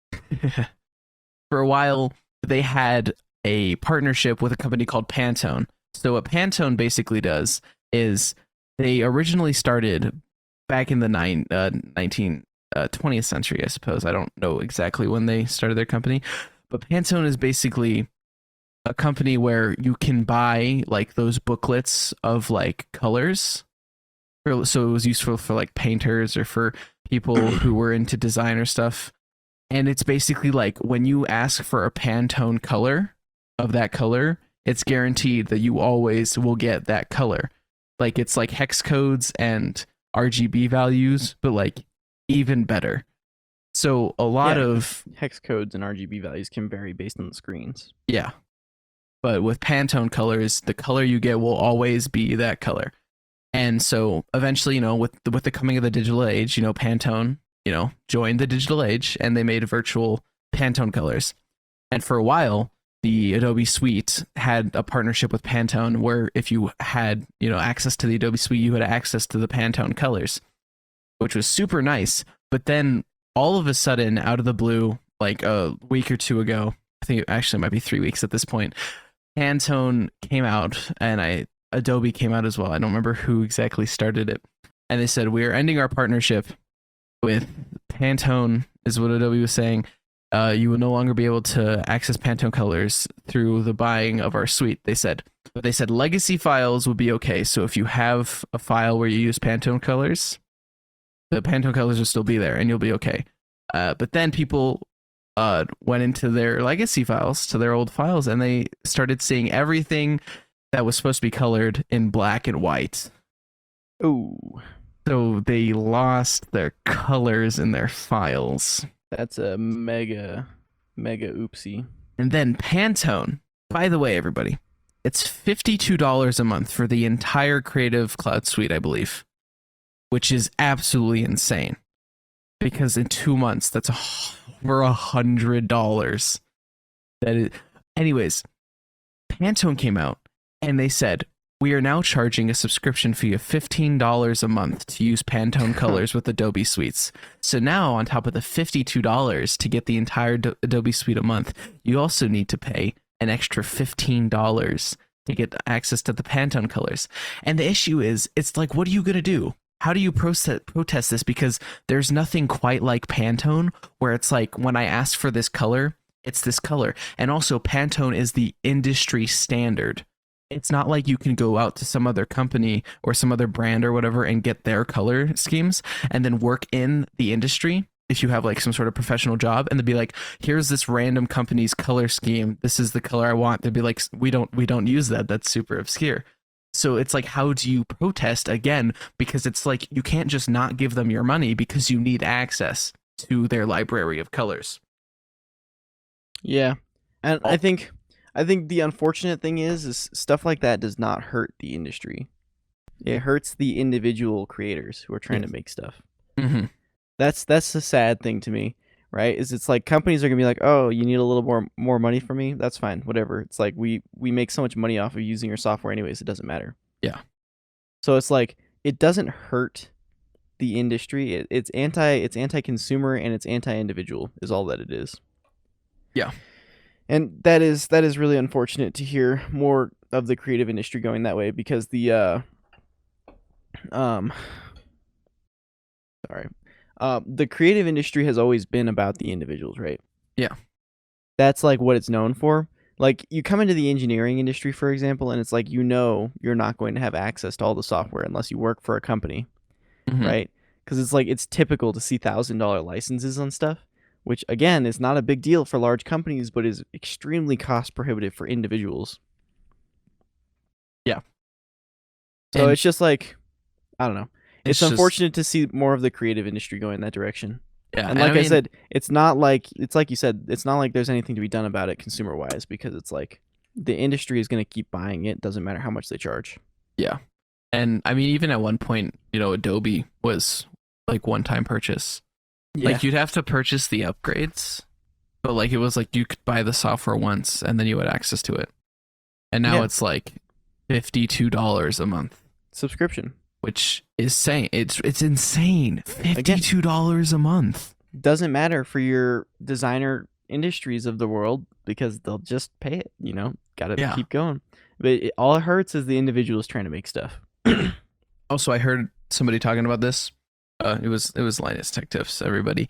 For a while, they had a partnership with a company called Pantone. So what Pantone basically does is they originally started back in the 20th century, I suppose. I don't know exactly when they started their company, but Pantone is basically a company where you can buy like those booklets of like colors. So it was useful for like painters or for people who were into designer stuff. And it's basically like when you ask for a Pantone color of that color, it's guaranteed that you always will get that color. Like it's like hex codes and RGB values, but like even better. So a lot of hex codes and RGB values can vary based on the screens. Yeah. But with Pantone colors, the color you get will always be that color. And so eventually, you know, with the coming of the digital age, you know, Pantone, you know, joined the digital age and they made virtual Pantone colors. And for a while, the Adobe Suite had a partnership with Pantone where if you had, you know, access to the Adobe Suite, you had access to the Pantone colors, which was super nice. But then all of a sudden, out of the blue, like a week or two ago, I think it actually might be 3 weeks at this point, Pantone came out, and Adobe came out as well. I don't remember who exactly started it. And they said, we are ending our partnership with Pantone, is what Adobe was saying. You will no longer be able to access Pantone colors through the buying of our suite, they said. But they said legacy files will be okay. So if you have a file where you use Pantone colors, the Pantone colors will still be there and you'll be okay. But then people went into their legacy files, to their old files, and they started seeing everything that was supposed to be colored in black and white. Ooh. So they lost their colors in their files. That's a mega oopsie. And then Pantone, by the way, everybody, it's $52 a month for the entire Creative Cloud suite, I believe, which is absolutely insane. Because in 2 months, that's over $100. That is, anyways, Pantone came out and they said, we are now charging a subscription fee of $15 a month to use Pantone colors with Adobe suites. So now, on top of the $52 to get the entire Adobe suite a month, you also need to pay an extra $15 to get access to the Pantone colors. And the issue is, it's like, what are you going to do? How do you protest this? Because there's nothing quite like Pantone, where it's like, when I ask for this color, it's this color. And also, Pantone is the industry standard. It's not like you can go out to some other company or some other brand or whatever and get their color schemes and then work in the industry if you have like some sort of professional job, and they'd be like, here's this random company's color scheme, this is the color I want. They'd be like, we don't use that, that's super obscure. So it's like, how do you protest again? Because it's like, you can't just not give them your money because you need access to their library of colors. Yeah. And I think the unfortunate thing is stuff like that does not hurt the industry. It hurts the individual creators who are trying to make stuff. Mm-hmm. That's the sad thing to me, right? Is it's like companies are gonna be like, oh, you need a little more money from me? That's fine, whatever. It's like we make so much money off of using your software anyways, it doesn't matter. Yeah. So it's like, it doesn't hurt the industry. It's anti-consumer and it's anti-individual is all that it is. Yeah. And that is really unfortunate to hear more of the creative industry going that way, because the creative industry has always been about the individuals, right? Yeah. That's like what it's known for. Like, you come into the engineering industry, for example, and it's like, you're not going to have access to all the software unless you work for a company, right? Because it's like, it's typical to see $1,000 licenses on stuff, which again is not a big deal for large companies, but is extremely cost prohibitive for individuals. Yeah. So it's just like, I don't know. It's unfortunate just, to see more of the creative industry going in that direction. Yeah. And like I said, it's like you said, it's not like there's anything to be done about it consumer wise, because it's like the industry is going to keep buying it. Doesn't matter how much they charge. Yeah. And I mean, even at one point, Adobe was like one-time purchase. Yeah. Like, you'd have to purchase the upgrades, but like, it was like you could buy the software once and then you had access to it. And now it's like $52 a month subscription, which is insane. It's insane. $52 a month. Doesn't matter for your designer industries of the world, because they'll just pay it. Gotta keep going. But all it hurts is the individuals trying to make stuff. Also, I heard somebody talking about this. It was Linus Tech Tips, everybody.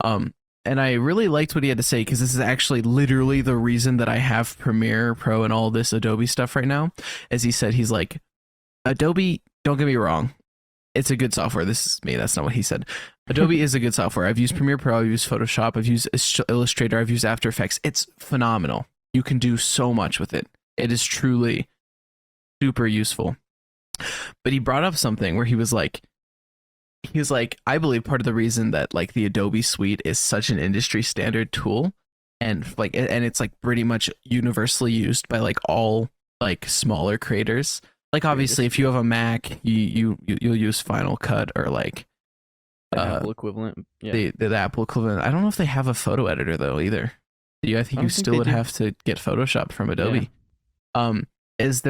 And I really liked what he had to say, because this is actually literally the reason that I have Premiere Pro and all this Adobe stuff right now. As he said, he's like, Adobe, don't get me wrong, it's a good software. This is me. That's not what he said. Adobe is a good software. I've used Premiere Pro, I've used Photoshop, I've used Illustrator, I've used After Effects. It's phenomenal. You can do so much with it. It is truly super useful. But he brought up something where he was like, I believe part of the reason that like the Adobe suite is such an industry standard tool, and it's like pretty much universally used by like all like smaller creators. Like, obviously, if you have a Mac, you'll use Final Cut or like the Apple equivalent. Yeah. The Apple equivalent. I don't know if they have a photo editor though either. I think you still would have to get Photoshop from Adobe. Yeah. He's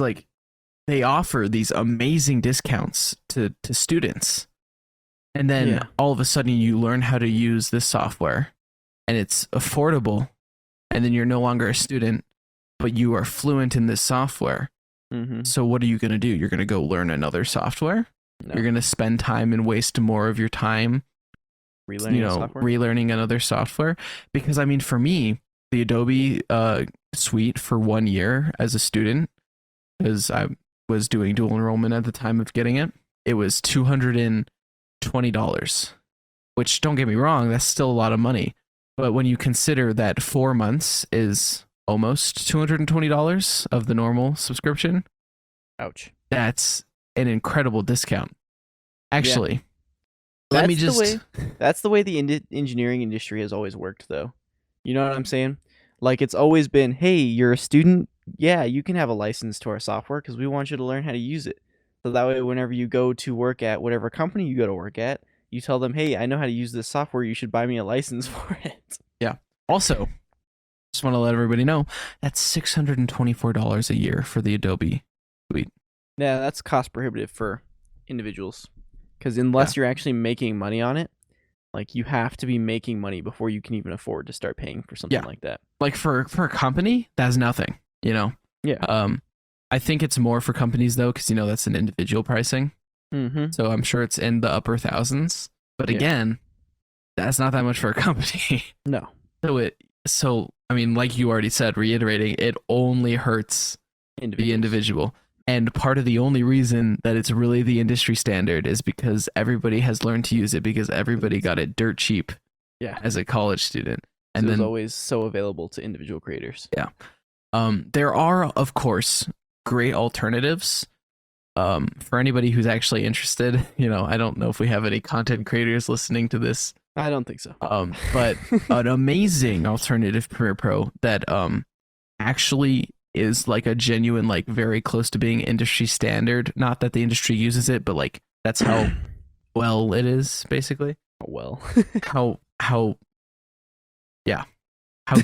like, they offer these amazing discounts to students, and then all of a sudden you learn how to use this software and it's affordable, and then you're no longer a student, but you are fluent in this software, Mm-hmm. So what are you going to do? You're going to go learn another software? No. You're going to spend time and waste more of your time, Relearning software. relearning another software? Because I mean, for me, the Adobe suite for 1 year as a student, because I was doing dual enrollment at the time of getting it, it was $220, which, don't get me wrong, that's still a lot of money. But when you consider that 4 months is almost $220 of the normal subscription, Ouch. that's an incredible discount. Actually, That's the way the engineering industry has always worked, though. You know what I'm saying? Like, it's always been, hey, you're a student. Yeah, you can have a license to our software because we want you to learn how to use it. So that way, whenever you go to work at whatever company you go to work at, you tell them, hey, I know how to use this software. You should buy me a license for it. yeah. Also, just want to let everybody know that's $624 a year for the Adobe suite. Yeah, that's cost prohibitive for individuals. Because unless you're actually making money on it, like, you have to be making money before you can even afford to start paying for something like that. Like for a company, that's nothing, you know? Yeah. I think it's more for companies though, because that's an individual pricing. Mm-hmm. So I'm sure it's in the upper thousands. But again, that's not that much for a company. No. So I mean, like you already said, reiterating, it only hurts the individual. And part of the only reason that it's really the industry standard is because everybody has learned to use it, because everybody got it dirt cheap as a college student. And so then it's always so available to individual creators. Yeah. There are, of course, great alternatives. For anybody who's actually interested, I don't know if we have any content creators listening to this. I don't think so. But an amazing alternative Premiere Pro that actually is like a genuine, like very close to being industry standard. Not that the industry uses it, but like that's how well it is, basically. Well, how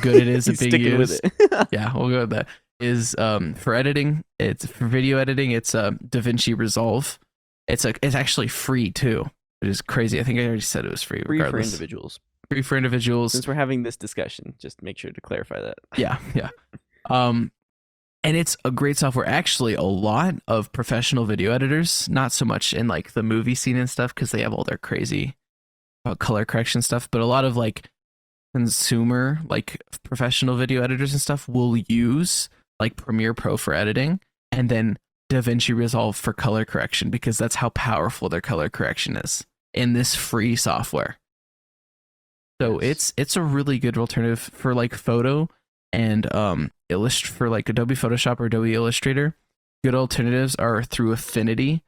good it is at being used. With it. Yeah, we'll go with that. Is for editing, it's for video editing, it's DaVinci Resolve. It's actually free too, which is crazy. I think I already said it was free. Free regardless. for individuals. Free for individuals. Since we're having this discussion, just make sure to clarify that. Yeah. And it's a great software. Actually, a lot of professional video editors, not so much in like the movie scene and stuff, because they have all their crazy color correction stuff, but a lot of like consumer, like professional video editors and stuff will use like Premiere Pro for editing and then DaVinci Resolve for color correction, because that's how powerful their color correction is in this free software. So it's a really good alternative for like photo and for like Adobe Photoshop or Adobe Illustrator. Good alternatives are through Affinity.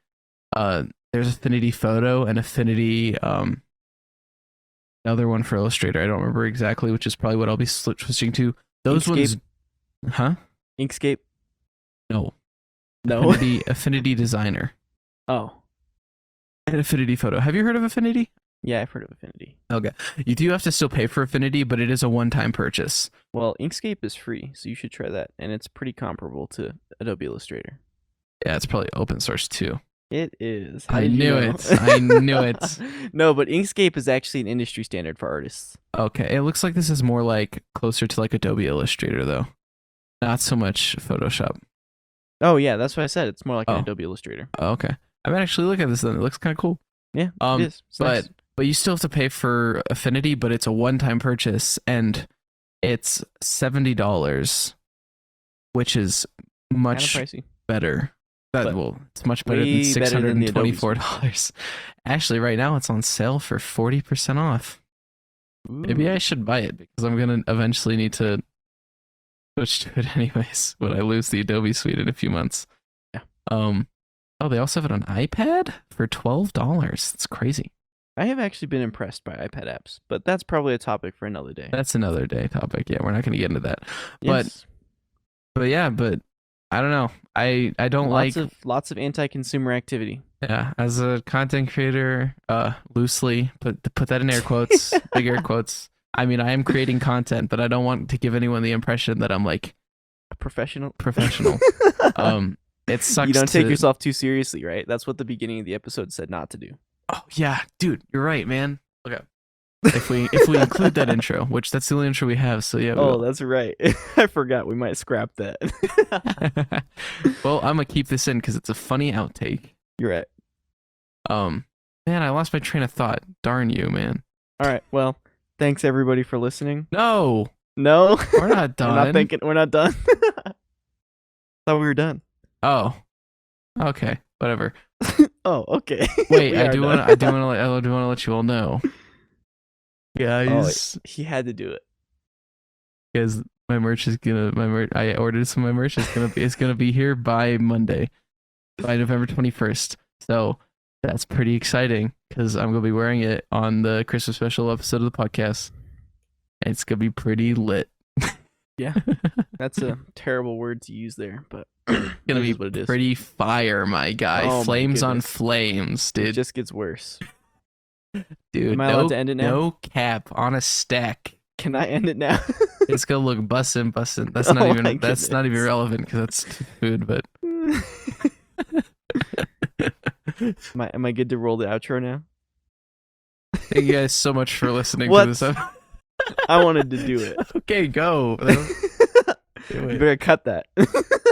There's Affinity Photo and Affinity another one for Illustrator. I don't remember exactly, which is probably what I'll be switching to. Those Inkscape? ones, huh? Inkscape? No. No. Affinity Designer. Oh. And Affinity Photo. Have you heard of Affinity? Yeah, I've heard of Affinity. Okay. You do have to still pay for Affinity, but it is a one-time purchase. Well, Inkscape is free, so you should try that, and it's pretty comparable to Adobe Illustrator. Yeah, it's probably open source too. It is. I knew it. I knew it. No, but Inkscape is actually an industry standard for artists. Okay, it looks like this is more like closer to like Adobe Illustrator though. Not so much Photoshop. Oh yeah, that's what I said. It's more like an Adobe Illustrator. Oh, okay. I might actually look at this then. It looks kind of cool. Yeah, it is. It's nice. But you still have to pay for Affinity, but it's a one-time purchase and it's $70, which is much kind of pricey. Better. It's much better than $624. Actually, right now it's on sale for 40% off. Ooh. Maybe I should buy it because I'm gonna eventually need to switch to it anyways when I lose the Adobe suite in a few months. Yeah. Oh, they also have it on iPad for $12. That's crazy. I have actually been impressed by iPad apps, but that's probably a topic for another day. That's another day topic. Yeah, we're not going to get into that. Yes. But I don't know. I don't lots of anti-consumer activity. Yeah, as a content creator, loosely put that in air quotes, big air quotes. I mean, I am creating content, but I don't want to give anyone the impression that I'm like a professional. It sucks. You don't take yourself too seriously, right? That's what the beginning of the episode said not to do. Oh yeah, dude, you're right, man. Okay. if we include that intro, which that's the only intro we have. So yeah. Oh, that's right. I forgot. We might scrap that. Well, I'm gonna keep this in because it's a funny outtake. You're right. Man, I lost my train of thought. Darn you, man. All right. Well, thanks everybody for listening. No, No, we're not done. We're not done. Thought we were done. Oh, okay, whatever. Oh, okay. Wait, We I are do done. want to let you all know, guys, He had to do it. because my merch is gonna I ordered some of my merch. It's gonna be here by Monday, by November 21st. So that's pretty exciting because I'm gonna be wearing it on the Christmas special episode of the podcast. It's gonna be pretty lit. Yeah, that's a terrible word to use there, but It's gonna be what it is. pretty fire, my guy. Oh my Flames on goodness. flames, It dude. just gets worse. Dude, Am I allowed to end it now? No cap on a stack. Can I end it now? It's gonna look bussin'. That's Oh not my even that's not even goodness. relevant because that's food. But Am I good to roll the outro now? thank you guys so much for listening What? to this episode. I wanted to do it. Okay, go. You better cut that.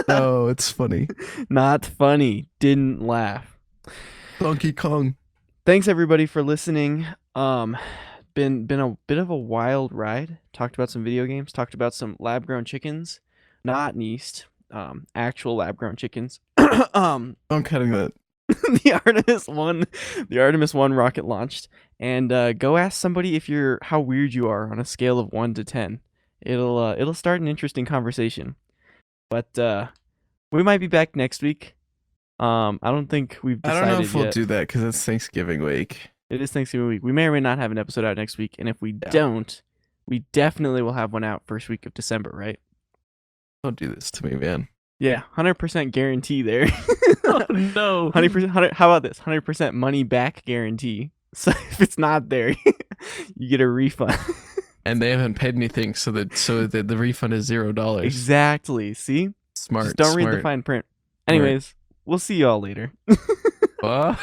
No, it's funny. Not funny. Didn't laugh. Donkey Kong. Thanks everybody for listening. Been a bit of a wild ride. Talked about some video games. Talked about some lab grown chickens, not Yeast. Actual lab grown chickens. I'm cutting that. The Artemis 1 rocket launched, and go ask somebody how weird you are on a scale of 1 to 10. It'll start an interesting conversation. But we might be back next week. I don't think we've I decided don't know if we'll yet. do that because it's Thanksgiving week. It is Thanksgiving week. We may or may not have an episode out next week, and if we don't, we definitely will have one out first week of December, right? Don't do this to me, man. Yeah, 100% guarantee there. Oh no. 100%. How about this? 100% money back guarantee. So if it's not there, you get a refund. And they haven't paid anything, so the refund is $0. Exactly. See? Smart. Just don't read the smart. fine print. Anyways, we'll see y'all later. What?